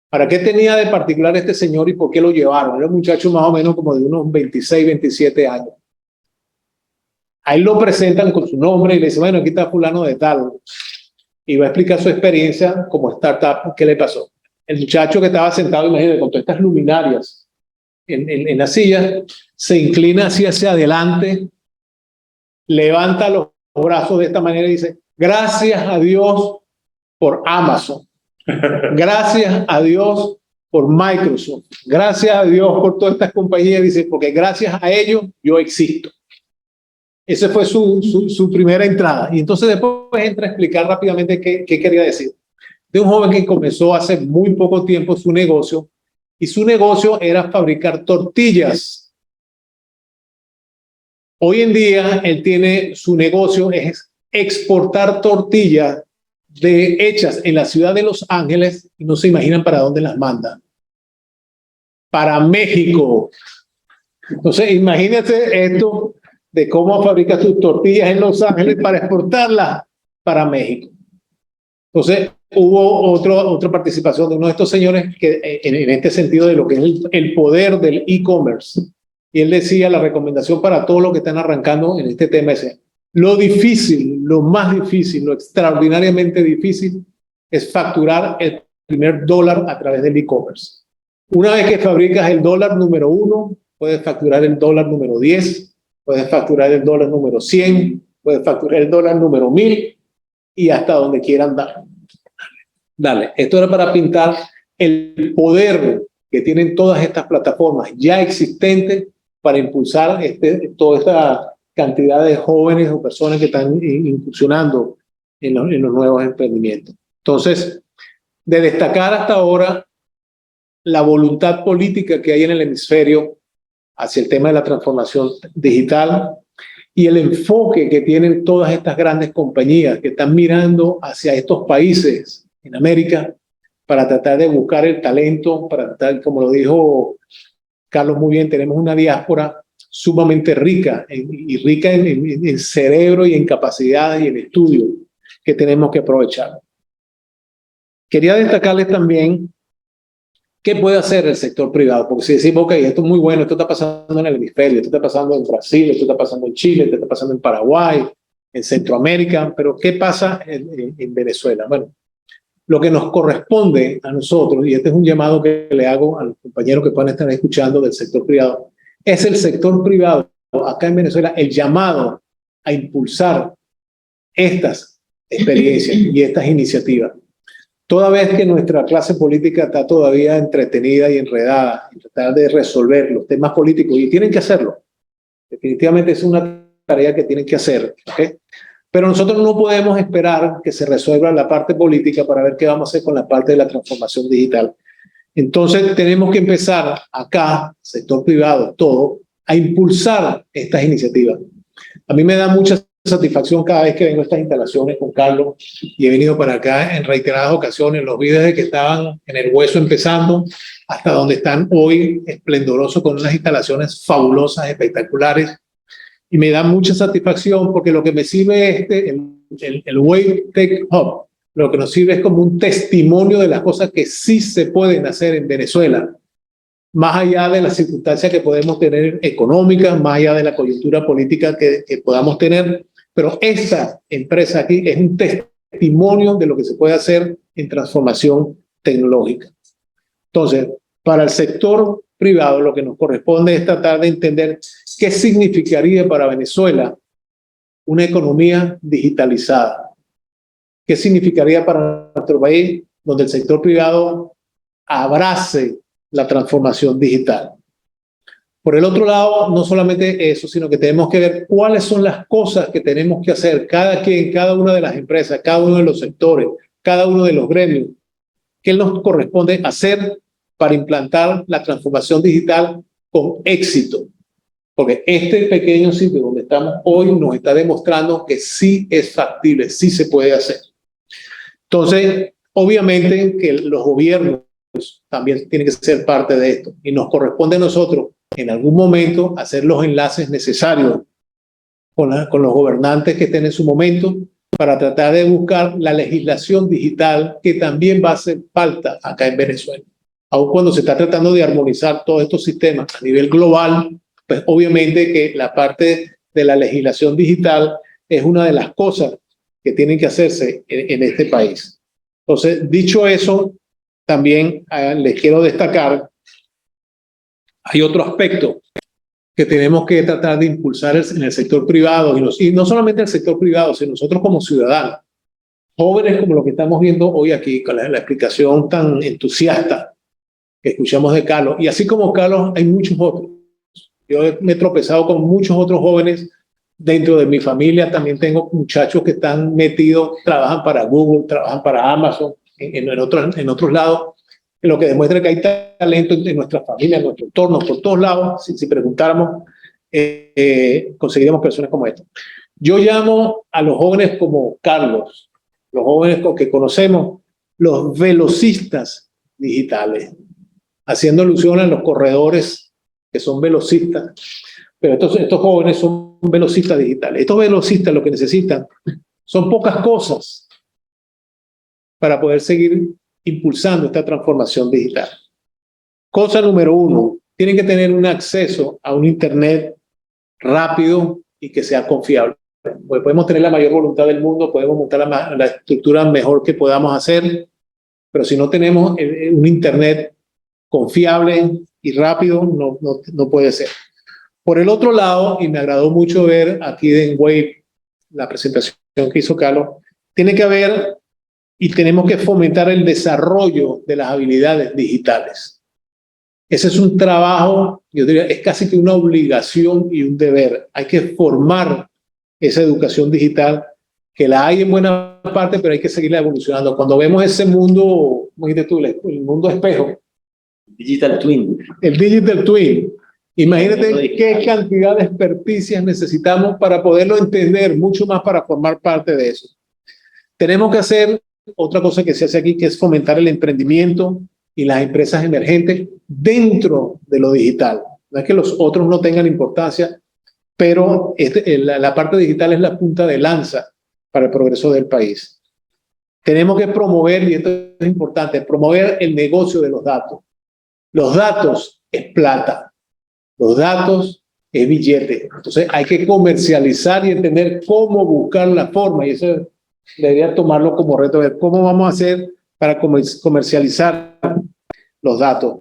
¿Para qué tenía de particular este señor y por qué lo llevaron? Era un muchacho más o menos como de unos 26, 27 años. A él lo presentan con su nombre y le dicen, bueno, aquí está fulano de tal. Y va a explicar su experiencia como startup, qué le pasó. El muchacho que estaba sentado, imagínate, con todas estas luminarias en la silla, se inclina hacia adelante, levanta los brazos de esta manera y dice, gracias a Dios por Amazon. Gracias a Dios por Microsoft. Gracias a Dios por todas estas compañías. Dice, porque gracias a ellos yo existo. Esa fue su primera entrada. Y entonces después entra a explicar rápidamente qué quería decir. De un joven que comenzó hace muy poco tiempo su negocio, y su negocio era fabricar tortillas. Hoy en día él tiene su negocio es exportar tortillas hechas en la ciudad de Los Ángeles y no se imaginan para dónde las manda. Para México. Entonces, imagínense esto de cómo fabrica sus tortillas en Los Ángeles para exportarlas para México. Entonces, hubo otra participación de uno de estos señores que, en este sentido de lo que es el poder del e-commerce. Y él decía, la recomendación para todos los que están arrancando en este tema es lo difícil, lo más difícil, lo extraordinariamente difícil es facturar el primer dólar a través del e-commerce. Una vez que fabricas el dólar número 1, puedes facturar el dólar número 10, puedes facturar el dólar número 100, puedes facturar el dólar número 1000 y hasta donde quieran dar. Dale, esto era para pintar el poder que tienen todas estas plataformas ya existentes para impulsar toda esta cantidad de jóvenes o personas que están incursionando en los nuevos emprendimientos. Entonces, de destacar hasta ahora la voluntad política que hay en el hemisferio hacia el tema de la transformación digital y el enfoque que tienen todas estas grandes compañías que están mirando hacia estos países en América para tratar de buscar el talento, para tratar, como lo dijo Carlos muy bien, tenemos una diáspora sumamente rica y rica en cerebro y en capacidades y en estudio que tenemos que aprovechar. Quería destacarles también qué puede hacer el sector privado, porque si decimos, ok, esto es muy bueno, esto está pasando en el hemisferio, esto está pasando en Brasil, esto está pasando en Chile, esto está pasando en Paraguay, en Centroamérica, pero ¿qué pasa en Venezuela? Bueno, lo que nos corresponde a nosotros, y este es un llamado que le hago a los compañeros que puedan estar escuchando del sector privado, es el sector privado acá en Venezuela el llamado a impulsar estas experiencias y estas iniciativas. Toda vez que nuestra clase política está todavía entretenida y enredada en tratar de resolver los temas políticos, y tienen que hacerlo, definitivamente es una tarea que tienen que hacer, ¿okay? Pero nosotros no podemos esperar que se resuelva la parte política para ver qué vamos a hacer con la parte de la transformación digital. Entonces tenemos que empezar acá, sector privado, todo, a impulsar estas iniciativas. A mí me da mucha satisfacción cada vez que vengo a estas instalaciones con Carlos y he venido para acá en reiteradas ocasiones, los vi desde que estaban en el hueso empezando hasta donde están hoy esplendorosos con unas instalaciones fabulosas, espectaculares. Y me da mucha satisfacción porque lo que me sirve el Wave Tech Hub, lo que nos sirve es como un testimonio de las cosas que sí se pueden hacer en Venezuela más allá de las circunstancias que podemos tener económicas, más allá de la coyuntura política que podamos tener, pero esta empresa aquí es un testimonio de lo que se puede hacer en transformación tecnológica. Entonces, para el sector privado, lo que nos corresponde es tratar de entender qué significaría para Venezuela una economía digitalizada. ¿Qué significaría para nuestro país donde el sector privado abrace la transformación digital? Por el otro lado, no solamente eso, sino que tenemos que ver cuáles son las cosas que tenemos que hacer cada quien, cada una de las empresas, cada uno de los sectores, cada uno de los gremios. ¿Qué nos corresponde hacer para implantar la transformación digital con éxito? Porque este pequeño sitio donde estamos hoy nos está demostrando que sí es factible, sí se puede hacer. Entonces, obviamente que los gobiernos también tienen que ser parte de esto y nos corresponde a nosotros en algún momento hacer los enlaces necesarios con los gobernantes que estén en su momento para tratar de buscar la legislación digital que también va a hacer falta acá en Venezuela. Aun cuando se está tratando de armonizar todos estos sistemas a nivel global, pues obviamente que la parte de la legislación digital es una de las cosas que tienen que hacerse en este país. Entonces, dicho eso, también les quiero destacar, hay otro aspecto que tenemos que tratar de impulsar en el sector privado, y no solamente el sector privado, sino nosotros como ciudadanos, jóvenes como lo que estamos viendo hoy aquí, con la explicación tan entusiasta que escuchamos de Carlos, y así como Carlos, hay muchos otros. Yo me he tropezado con muchos otros jóvenes dentro de mi familia. También tengo muchachos que están metidos, trabajan para Google, trabajan para Amazon, en otros lados, lo que demuestra que hay talento en nuestra familia, en nuestro entorno, por todos lados. Si preguntáramos, conseguiríamos personas como esta. Yo llamo a los jóvenes como Carlos, los jóvenes que conocemos, los velocistas digitales, haciendo alusión a los corredores que son velocistas, pero estos jóvenes son velocistas digitales. Estos velocistas lo que necesitan son pocas cosas para poder seguir impulsando esta transformación digital. Cosa número 1, tienen que tener un acceso a un internet rápido y que sea confiable. Pues podemos tener la mayor voluntad del mundo, podemos montar la estructura mejor que podamos hacer, pero si no tenemos un internet confiable y rápido, no puede ser. Por el otro lado, y me agradó mucho ver aquí en Wave la presentación que hizo Carlos, tiene que haber y tenemos que fomentar el desarrollo de las habilidades digitales. Ese es un trabajo, yo diría, es casi que una obligación y un deber. Hay que formar esa educación digital, que la hay en buena parte, pero hay que seguirla evolucionando. Cuando vemos ese mundo, ¿cómo dijiste tú? El mundo espejo. Digital Twin. El Digital Twin. Imagínate qué cantidad de experticias necesitamos para poderlo entender, mucho más para formar parte de eso. Tenemos que hacer otra cosa que se hace aquí, que es fomentar el emprendimiento y las empresas emergentes dentro de lo digital. No es que los otros no tengan importancia, pero la parte digital es la punta de lanza para el progreso del país. Tenemos que promover, y esto es importante, promover el negocio de los datos. Los datos es plata. Los datos es billete. Entonces hay que comercializar y entender cómo buscar la forma, y eso debería tomarlo como reto, ver cómo vamos a hacer para comercializar los datos.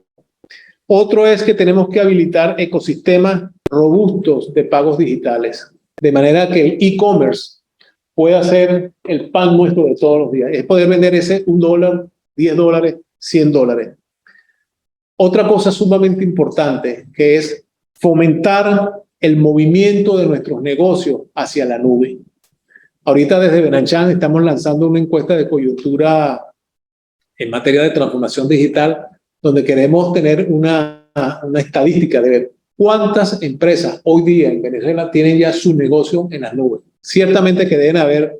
Otro es que tenemos que habilitar ecosistemas robustos de pagos digitales, de manera que el e-commerce pueda ser el pan nuestro de todos los días. Es poder vender ese $1, $10, $100. Otra cosa sumamente importante, que es fomentar el movimiento de nuestros negocios hacia la nube. Ahorita desde Benanchan estamos lanzando una encuesta de coyuntura en materia de transformación digital, donde queremos tener una estadística de ver cuántas empresas hoy día en Venezuela tienen ya su negocio en las nubes. Ciertamente que deben haber,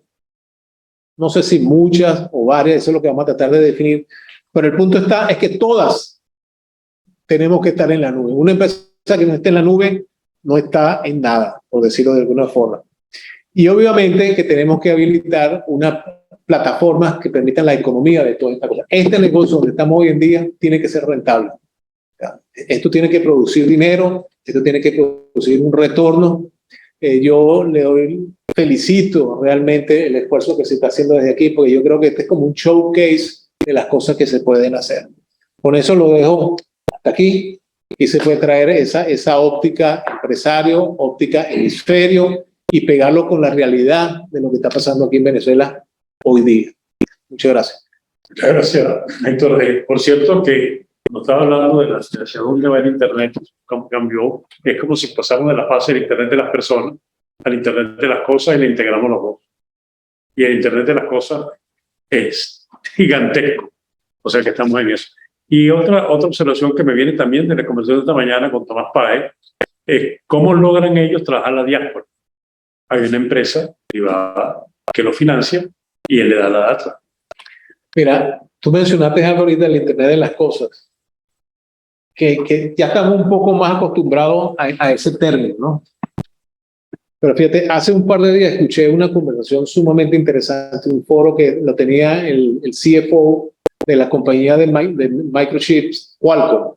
no sé si muchas o varias, eso es lo que vamos a tratar de definir, pero el punto es que todas tenemos que estar en la nube. Una empresa que no esté en la nube no está en nada, por decirlo de alguna forma. Y obviamente que tenemos que habilitar unas plataformas que permitan la economía de toda esta cosa. Este negocio donde estamos hoy en día tiene que ser rentable. Esto tiene que producir dinero, esto tiene que producir un retorno. Yo felicito realmente el esfuerzo que se está haciendo desde aquí, porque yo creo que este es como un showcase de las cosas que se pueden hacer. Con eso lo dejo hasta aquí y se puede traer esa óptica empresario, óptica hemisferio y pegarlo con la realidad de lo que está pasando aquí en Venezuela hoy día. Muchas gracias. Muchas gracias, Héctor. Por cierto, que nos estaba hablando de hacia dónde va el Internet, cómo cambió. Es como si pasamos de la fase del Internet de las personas al Internet de las cosas y le integramos los dos. Y el Internet de las cosas es gigantesco. O sea que estamos en eso. Y otra observación que me viene también de la conversación de esta mañana con Tomás Páez es cómo logran ellos trabajar la diáspora. Hay una empresa privada que lo financia y él le da la data. Mira, tú mencionaste algo ahorita del Internet de las cosas, que ya estamos un poco más acostumbrados a ese término, ¿no? Pero fíjate, hace un par de días escuché una conversación sumamente interesante, un foro que lo tenía el CFO de la compañía de microchips, Qualcomm.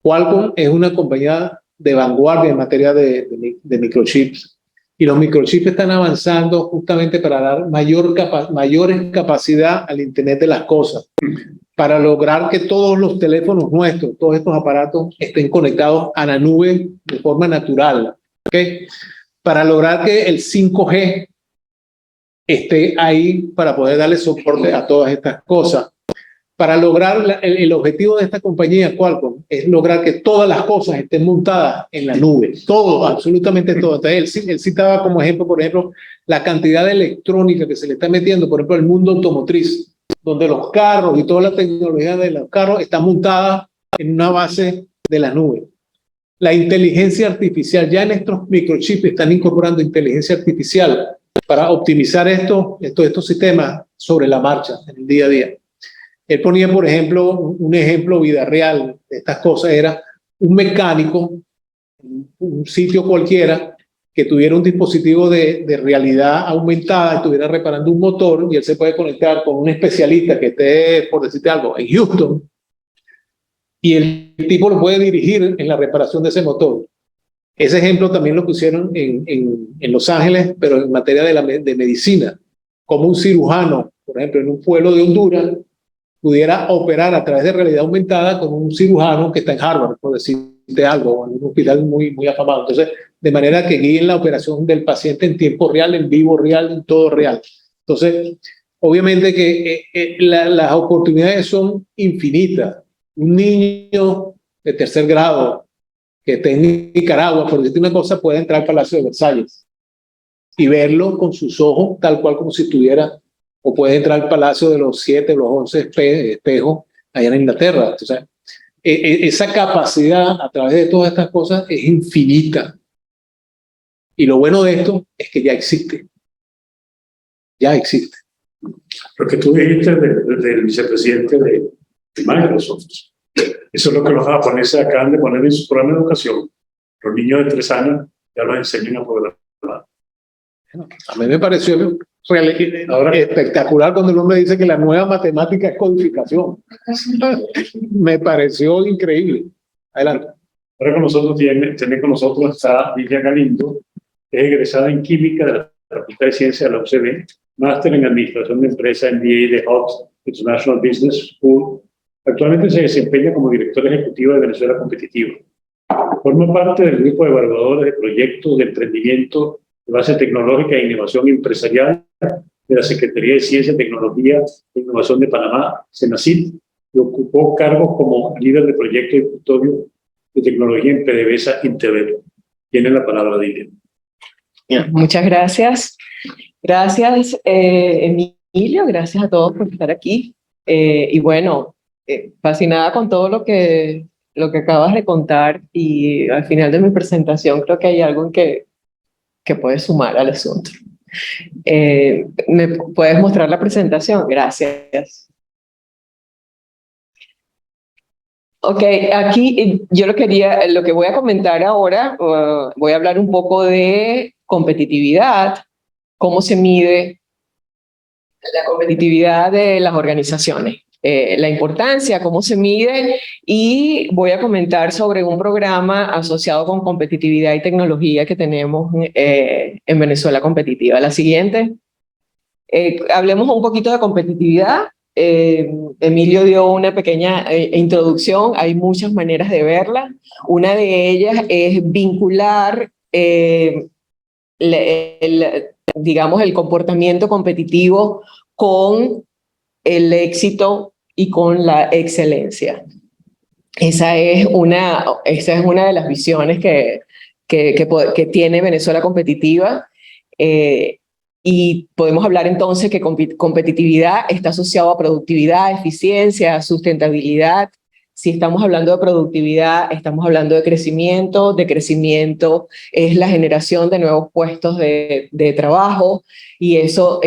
Qualcomm es una compañía de vanguardia en materia de microchips. Y los microchips están avanzando justamente para dar mayores capacidad al Internet de las cosas, para lograr que todos los teléfonos nuestros, todos estos aparatos estén conectados a la nube de forma natural, ¿okay? Para lograr que el 5G esté ahí para poder darle soporte a todas estas cosas. Para lograr el objetivo de esta compañía, Qualcomm, es lograr que todas las cosas estén montadas en la nube. Todo, absolutamente todo. Entonces, él citaba como ejemplo, por ejemplo, la cantidad de electrónica que se le está metiendo, por ejemplo, al mundo automotriz, donde los carros y toda la tecnología de los carros está montada en una base de la nube. La inteligencia artificial, ya en estos microchips están incorporando inteligencia artificial para optimizar estos sistemas sobre la marcha, en el día a día. Él ponía, por ejemplo, un ejemplo vida real de estas cosas, era un mecánico, un sitio cualquiera, que tuviera un dispositivo de realidad aumentada, estuviera reparando un motor y él se puede conectar con un especialista que esté, por decirte algo, en Houston, y el tipo lo puede dirigir en la reparación de ese motor. Ese ejemplo también lo pusieron en Los Ángeles, pero en materia de medicina, como un cirujano, por ejemplo, en un pueblo de Honduras, pudiera operar a través de realidad aumentada con un cirujano que está en Harvard, por decirte algo, o en un hospital muy, muy afamado. Entonces, de manera que guíen la operación del paciente en tiempo real, en vivo real, en todo real. Entonces, obviamente que las oportunidades son infinitas. Un niño de tercer grado que esté en Nicaragua, por decirte una cosa, puede entrar al Palacio de Versalles y verlo con sus ojos, tal cual como si estuviera, o puede entrar al Palacio de los 7, los 11 espejos allá en Inglaterra. Entonces, esa capacidad a través de todas estas cosas es infinita. Y lo bueno de esto es que ya existe. Ya existe. Lo que tú dijiste del vicepresidente de Microsoft, eso es lo que los japoneses acaban de poner en su programa de educación. Los niños de 3 años ya los enseñan a programar. A mí me pareció espectacular cuando el hombre dice que la nueva matemática es codificación. Me pareció increíble. Adelante. Ahora con nosotros con nosotros está Lilia Galindo, es egresada en Química de la Facultad de Ciencias de la UCB, máster en Administración de Empresas, MBA de Hubs International Business School. Actualmente se desempeña como directora ejecutiva de Venezuela Competitiva. Forma parte del grupo de evaluadores de proyectos de emprendimiento de base tecnológica e innovación empresarial de la Secretaría de Ciencia, Tecnología e Innovación de Panamá, CENACIT, y ocupó cargos como líder de proyecto de custodio de tecnología en PDVSA Internet. Tiene la palabra, Lilia. Muchas gracias. Gracias, Emilio. Gracias a todos por estar aquí. Y bueno, fascinada con todo lo que acabas de contar, y al final de mi presentación creo que hay algo en que puedes sumar al asunto. ¿Me puedes mostrar la presentación? Gracias. Ok, aquí yo lo que voy a comentar ahora, voy a hablar un poco de competitividad, cómo se mide la competitividad de las organizaciones. la importancia, cómo se mide, y voy a comentar sobre un programa asociado con competitividad y tecnología que tenemos en Venezuela Competitiva. La siguiente. Hablemos un poquito de competitividad. Emilio dio una pequeña introducción, hay muchas maneras de verla. Una de ellas es vincular digamos, el comportamiento competitivo con el éxito y con la excelencia. Esa es una de las visiones que tiene Venezuela Competitiva. Y podemos hablar entonces que competitividad está asociado a productividad, eficiencia, sustentabilidad. Si estamos hablando de productividad, estamos hablando de crecimiento. De crecimiento es la generación de nuevos puestos de trabajo, y eso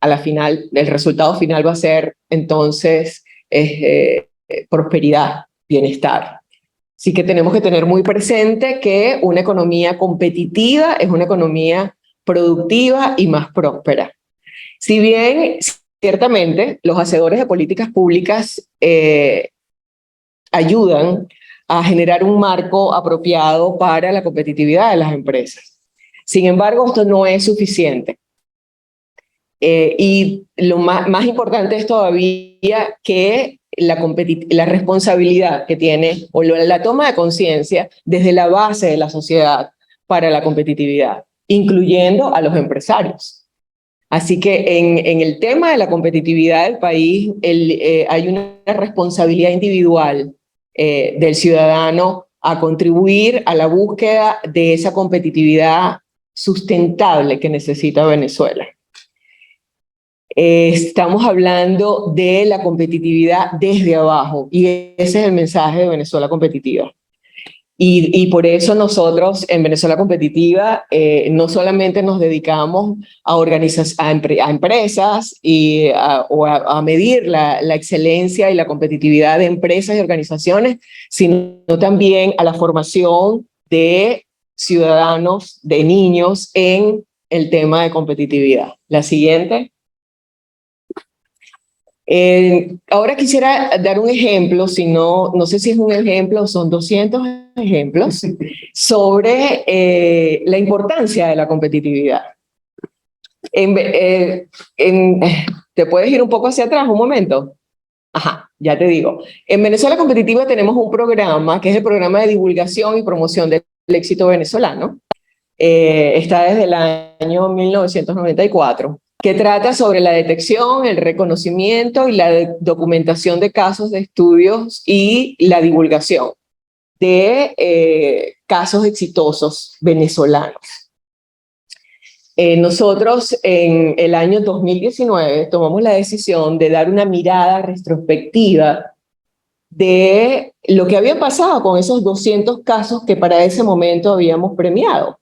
a la final, el resultado final va a ser entonces prosperidad, bienestar. Así que tenemos que tener muy presente que una economía competitiva es una economía productiva y más próspera. Si bien, ciertamente, los hacedores de políticas públicas ayudan a generar un marco apropiado para la competitividad de las empresas. Sin embargo, esto no es suficiente. Y lo más importante es todavía que la responsabilidad que tiene, o la toma de conciencia desde la base de la sociedad para la competitividad, incluyendo a los empresarios. Así que en el tema de la competitividad del país hay una responsabilidad individual del ciudadano a contribuir a la búsqueda de esa competitividad sustentable que necesita Venezuela. Estamos hablando de la competitividad desde abajo, y ese es el mensaje de Venezuela Competitiva. Y por eso nosotros en Venezuela Competitiva no solamente nos dedicamos a empresas o a medir la excelencia y la competitividad de empresas y organizaciones, sino también a la formación de ciudadanos, de niños en el tema de competitividad. La siguiente. Ahora quisiera dar un ejemplo, no sé si es un ejemplo, son 200 ejemplos, sobre la importancia de la competitividad. ¿Te puedes ir un poco hacia atrás un momento? Ajá, ya te digo. En Venezuela Competitiva tenemos un programa que es el programa de divulgación y promoción del éxito venezolano. Está desde el año 1994. Que trata sobre la detección, el reconocimiento y la documentación de casos de estudios y la divulgación de casos exitosos venezolanos. Nosotros en el año 2019 tomamos la decisión de dar una mirada retrospectiva de lo que había pasado con esos 200 casos que para ese momento habíamos premiado.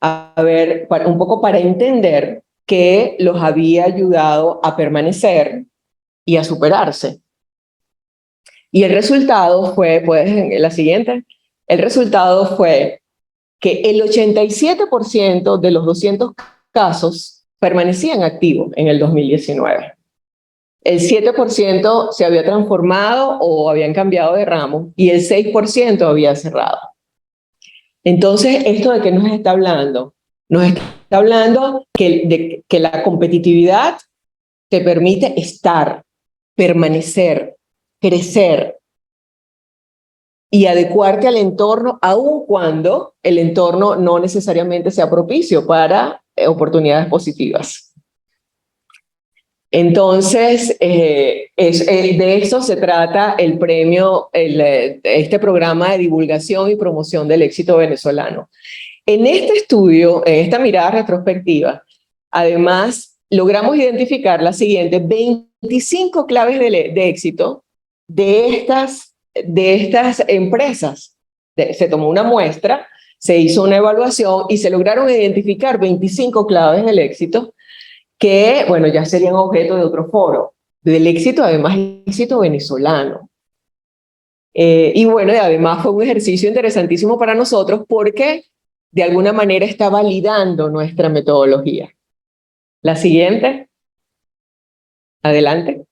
A ver, un poco para entender que los había ayudado a permanecer y a superarse. Y el resultado fue, pues, la siguiente, el resultado fue que el 87% de los 200 casos permanecían activos en el 2019. El 7% se había transformado o habían cambiado de ramo, y el 6% había cerrado. Entonces, ¿esto de qué nos está hablando? Nos está hablando que la competitividad te permite estar, permanecer, crecer y adecuarte al entorno, aun cuando el entorno no necesariamente sea propicio para oportunidades positivas. Entonces, de eso se trata el premio, este programa de divulgación y promoción del éxito venezolano. En este estudio, en esta mirada retrospectiva, además, logramos identificar las siguientes 25 claves de éxito de estas empresas. Se tomó una muestra, se hizo una evaluación y se lograron identificar 25 claves del éxito que, bueno, ya serían objeto de otro foro, del éxito, además, éxito venezolano. Y bueno, además fue un ejercicio interesantísimo para nosotros porque de alguna manera está validando nuestra metodología. La siguiente. Adelante.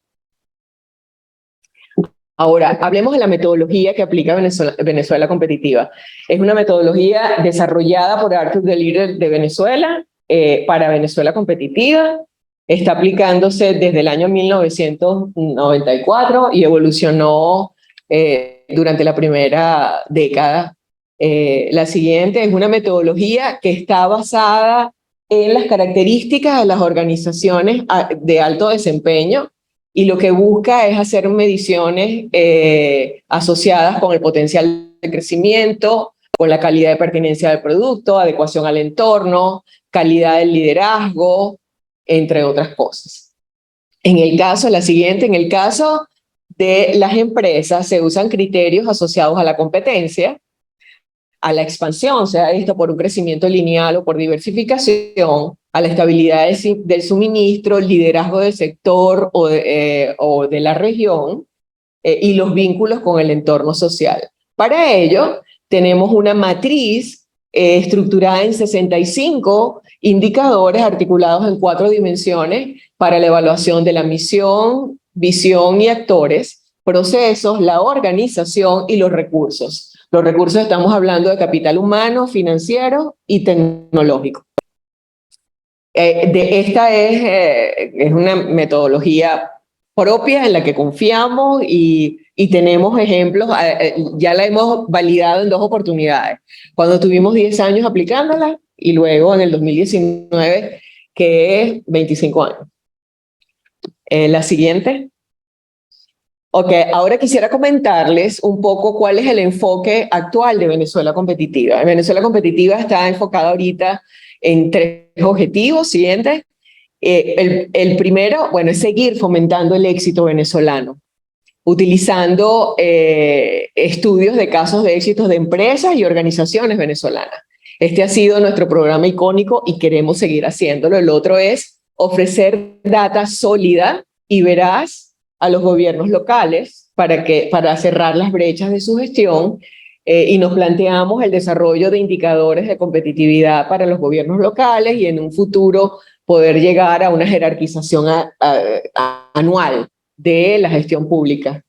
Ahora, hablemos de la metodología que aplica Venezuela Competitiva. Es una metodología desarrollada por Arthur the Leader de Venezuela para Venezuela Competitiva. Está aplicándose desde el año 1994 y evolucionó durante la primera década. La siguiente es una metodología que está basada en las características de las organizaciones de alto desempeño, y lo que busca es hacer mediciones asociadas con el potencial de crecimiento, con la calidad de pertinencia del producto, adecuación al entorno, calidad del liderazgo, entre otras cosas. En el caso de las empresas se usan criterios asociados a la competencia, a la expansión, sea esto por un crecimiento lineal o por diversificación, a la estabilidad del suministro, liderazgo del sector o de la región, y los vínculos con el entorno social. Para ello, tenemos una matriz estructurada en 65 indicadores articulados en 4 dimensiones para la evaluación de la misión, visión y actores, procesos, la organización y los recursos. Los recursos estamos hablando de capital humano, financiero y tecnológico. Esta es una metodología propia en la que confiamos y tenemos ejemplos, ya la hemos validado en 2 oportunidades. Cuando tuvimos 10 años aplicándola y luego en el 2019, que es 25 años. La siguiente. Ok, ahora quisiera comentarles un poco cuál es el enfoque actual de Venezuela Competitiva. Venezuela Competitiva está enfocada ahorita en 3 objetivos. Siguiente. El primero, bueno, es seguir fomentando el éxito venezolano, utilizando estudios de casos de éxitos de empresas y organizaciones venezolanas. Este ha sido nuestro programa icónico y queremos seguir haciéndolo. El otro es ofrecer data sólida y veraz a los gobiernos locales para cerrar las brechas de su gestión, y nos planteamos el desarrollo de indicadores de competitividad para los gobiernos locales y en un futuro poder llegar a una jerarquización anual de la gestión pública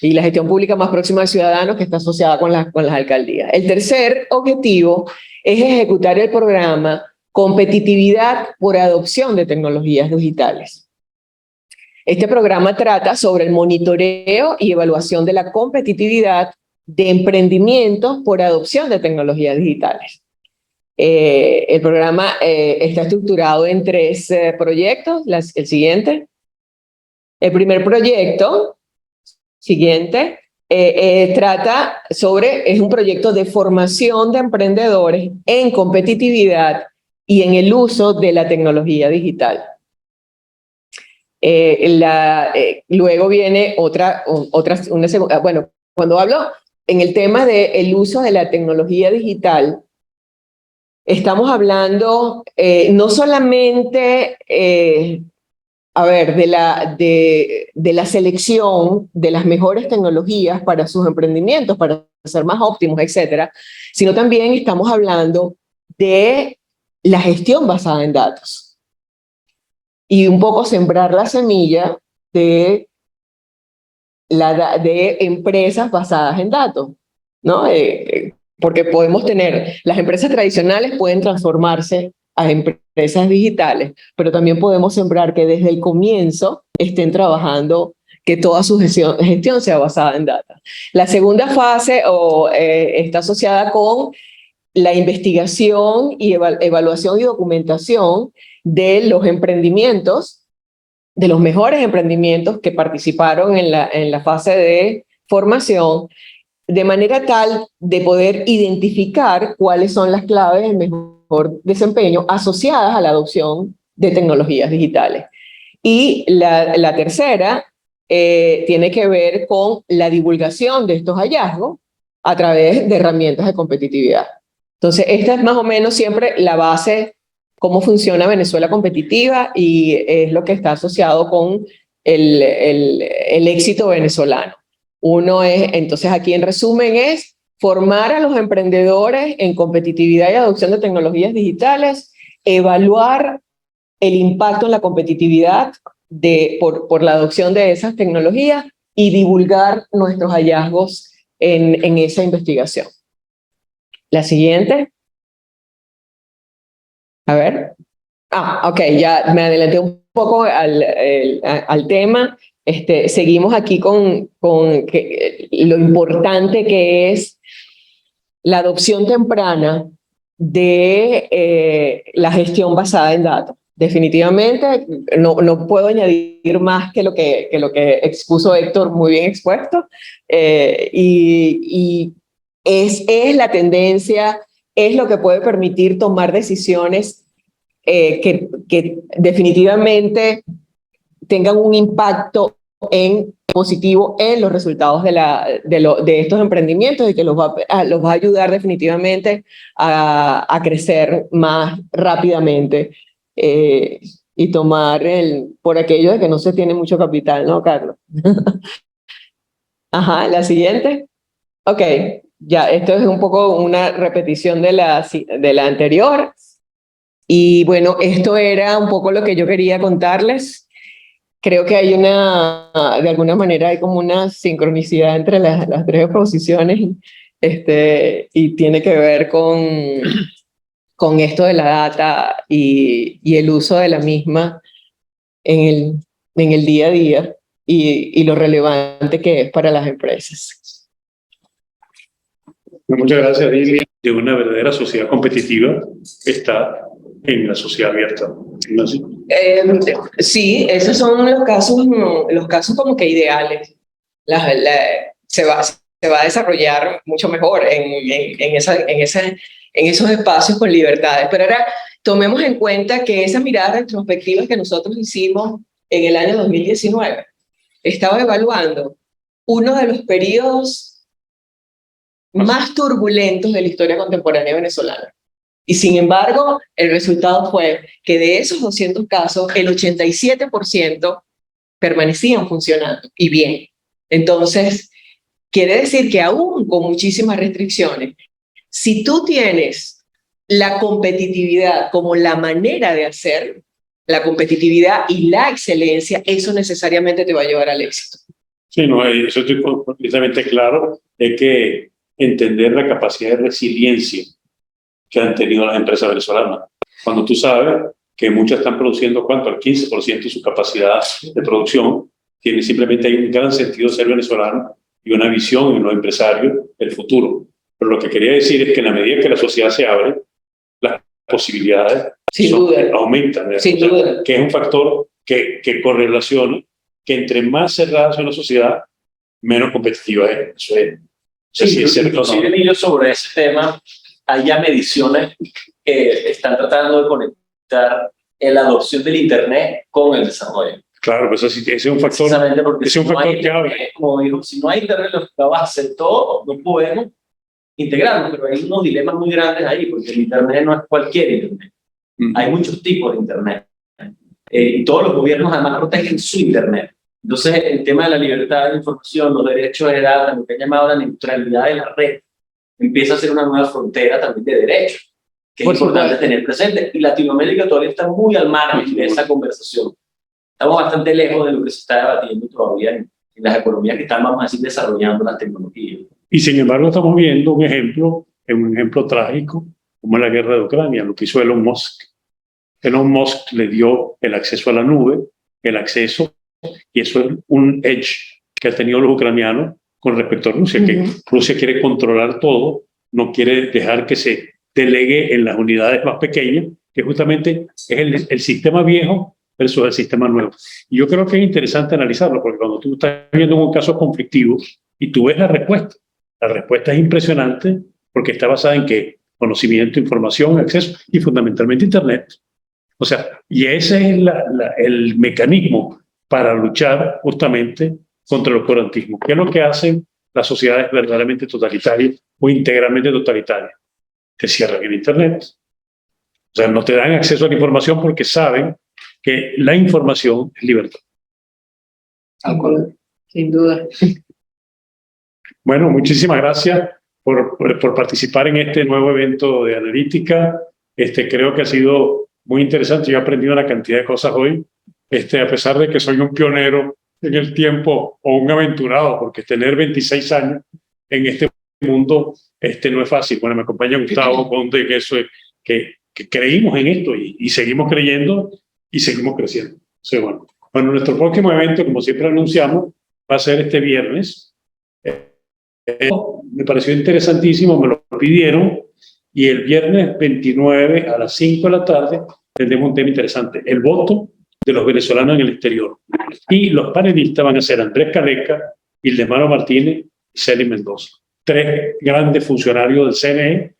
y la gestión pública más próxima al ciudadano, que está asociada con las alcaldías. El tercer objetivo es ejecutar el programa Competitividad por Adopción de Tecnologías Digitales. Este programa trata sobre el monitoreo y evaluación de la competitividad de emprendimientos por adopción de tecnologías digitales. El programa está estructurado en 3 proyectos. El siguiente. El primer proyecto, siguiente, es un proyecto de formación de emprendedores en competitividad y en el uso de la tecnología digital. Luego viene una segunda. Bueno, cuando hablo en el tema del uso de la tecnología digital, estamos hablando no solamente de la selección de las mejores tecnologías para sus emprendimientos, para ser más óptimos, etcétera, sino también estamos hablando de la gestión basada en datos y un poco sembrar la semilla de empresas basadas en datos, ¿no? Porque podemos tener, las empresas tradicionales pueden transformarse a empresas digitales, pero también podemos sembrar que desde el comienzo estén trabajando, que toda su gestión sea basada en data. La segunda fase está asociada con la investigación y evaluación y documentación de los emprendimientos, de los mejores emprendimientos que participaron en la fase de formación, de manera tal de poder identificar cuáles son las claves del mejor desempeño asociadas a la adopción de tecnologías digitales. Y la tercera tiene que ver con la divulgación de estos hallazgos a través de herramientas de competitividad. Entonces, esta es más o menos siempre la base, cómo funciona Venezuela Competitiva, y es lo que está asociado con el éxito venezolano. Entonces aquí en resumen es formar a los emprendedores en competitividad y adopción de tecnologías digitales, evaluar el impacto en la competitividad por la adopción de esas tecnologías y divulgar nuestros hallazgos en esa investigación. La siguiente. A ver. Ok, ya me adelanté un poco al tema. Seguimos aquí con lo importante que es la adopción temprana de la gestión basada en datos. Definitivamente no puedo añadir más que lo que expuso Héctor, muy bien expuesto, y es la tendencia, es lo que puede permitir tomar decisiones que definitivamente tengan un impacto positivo en los resultados de estos emprendimientos y que los va a ayudar definitivamente a crecer más rápidamente y tomar por aquello de que no se tiene mucho capital, ¿no, Carlos? Ajá, la siguiente. Ok, ya, esto es un poco una repetición de la anterior. Y bueno, esto era un poco lo que yo quería contarles. Creo que hay de alguna manera hay como una sincronicidad entre las tres exposiciones y tiene que ver con esto de la data y el uso de la misma en el día a día y lo relevante que es para las empresas. Muchas gracias, Lili. De una verdadera sociedad competitiva está en la sociedad abierta. ¿No es así? Sí, esos son los casos como que ideales. Se va a desarrollar mucho mejor en esos espacios con libertades. Pero ahora tomemos en cuenta que esa mirada retrospectiva que nosotros hicimos en el año 2019 estaba evaluando uno de los periodos más turbulentos de la historia contemporánea venezolana. Y sin embargo, el resultado fue que de esos 200 casos, el 87% permanecían funcionando y bien. Entonces, quiere decir que aún con muchísimas restricciones, si tú tienes la competitividad como la manera de hacer, la competitividad y la excelencia, eso necesariamente te va a llevar al éxito. Sí, no, eso estoy completamente claro. Hay que entender la capacidad de resiliencia que han tenido las empresas venezolanas. Cuando tú sabes que muchas están produciendo, ¿cuánto? El 15% de su capacidad de producción, simplemente hay un gran sentido de ser venezolano y una visión en los empresarios del futuro. Pero lo que quería decir es que en la medida que la sociedad se abre, las posibilidades aumentan. Sin duda. Que es un factor que correlaciona que entre más cerrada sea una sociedad, menos competitiva es. Eso es. Inclusive, Emilio, sobre ese tema, hay ya mediciones que están tratando de conectar la adopción del Internet con el desarrollo. Claro, pues ese es un factor, porque es un factor clave. Como dijo, si no hay Internet, lo vas a hacer todo, no podemos integrarnos, pero hay unos dilemas muy grandes ahí, porque el Internet no es cualquier Internet. Hay muchos tipos de Internet. Y todos los gobiernos además protegen su Internet. Entonces, el tema de la libertad de información, los derechos de edad, lo que han llamado la neutralidad de la red, empieza a ser una nueva frontera también de derechos, que es importante tener presente. Y Latinoamérica todavía está muy al margen de esa conversación. Estamos bastante lejos de lo que se está debatiendo todavía en las economías que están, vamos a decir, desarrollando las tecnologías. Y sin embargo, estamos viendo un ejemplo trágico, como es la guerra de Ucrania, lo que hizo Elon Musk. Elon Musk le dio el acceso a la nube, y eso es un edge que han tenido los ucranianos con respecto a Rusia, que Rusia quiere controlar todo, no quiere dejar que se delegue en las unidades más pequeñas, que justamente es el sistema viejo versus el sistema nuevo. Y yo creo que es interesante analizarlo, porque cuando tú estás viendo un caso conflictivo y tú ves la respuesta es impresionante, porque está basada en que conocimiento, información, acceso y fundamentalmente Internet. O sea, y ese es el mecanismo para luchar justamente contra el oscurantismo. ¿Qué es lo que hacen las sociedades verdaderamente totalitarias o integralmente totalitarias? Te cierran el Internet. O sea, no te dan acceso a la información porque saben que la información es libertad. Sin duda. Bueno, muchísimas gracias por participar en este nuevo evento de analítica. Creo que ha sido muy interesante. Yo he aprendido una cantidad de cosas hoy. A pesar de que soy un pionero en el tiempo o un aventurado, porque tener 26 años en este mundo no es fácil. Bueno, me acompaña Gustavo Conde, que eso es, que creímos en esto y seguimos creyendo y seguimos creciendo. O sea, bueno, nuestro próximo evento, como siempre anunciamos, va a ser este viernes. Me pareció interesantísimo, me lo pidieron, y el viernes 29 a las 5 de la tarde tendremos un tema interesante, el voto de los venezolanos en el exterior. Y los panelistas van a ser Andrés Caleca, Ildemaro Martínez y Celi Mendoza, 3 grandes funcionarios del CNE,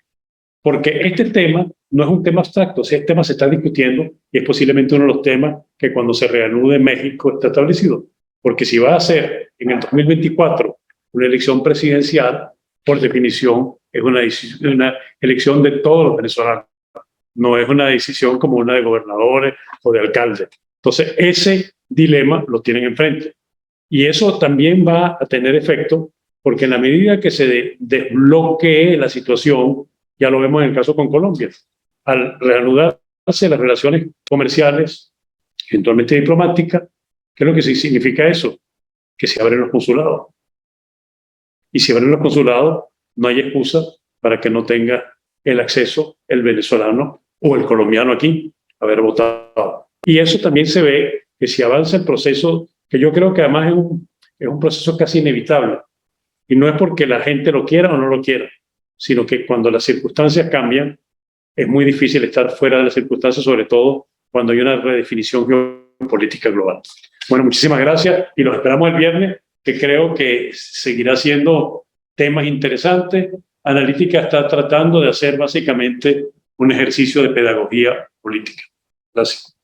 porque este tema no es un tema abstracto, o sea, este tema se está discutiendo y es posiblemente uno de los temas que cuando se reanude México está establecido. Porque si va a ser en el 2024 una elección presidencial, por definición es una elección de todos los venezolanos. No es una decisión como una de gobernadores o de alcaldes. Entonces, ese dilema lo tienen enfrente. Y eso también va a tener efecto porque en la medida que se desbloquee la situación, ya lo vemos en el caso con Colombia, al reanudarse las relaciones comerciales, eventualmente diplomáticas, ¿qué es lo que significa eso? Que se abren los consulados. Y si abren los consulados, no hay excusa para que no tenga el acceso el venezolano o el colombiano aquí a haber votado. Y eso también se ve que si avanza el proceso, que yo creo que además es un proceso casi inevitable, y no es porque la gente lo quiera o no lo quiera, sino que cuando las circunstancias cambian, es muy difícil estar fuera de las circunstancias, sobre todo cuando hay una redefinición geopolítica global. Bueno, muchísimas gracias y los esperamos el viernes, que creo que seguirá siendo temas interesantes. Analítica está tratando de hacer básicamente un ejercicio de pedagogía política. Gracias.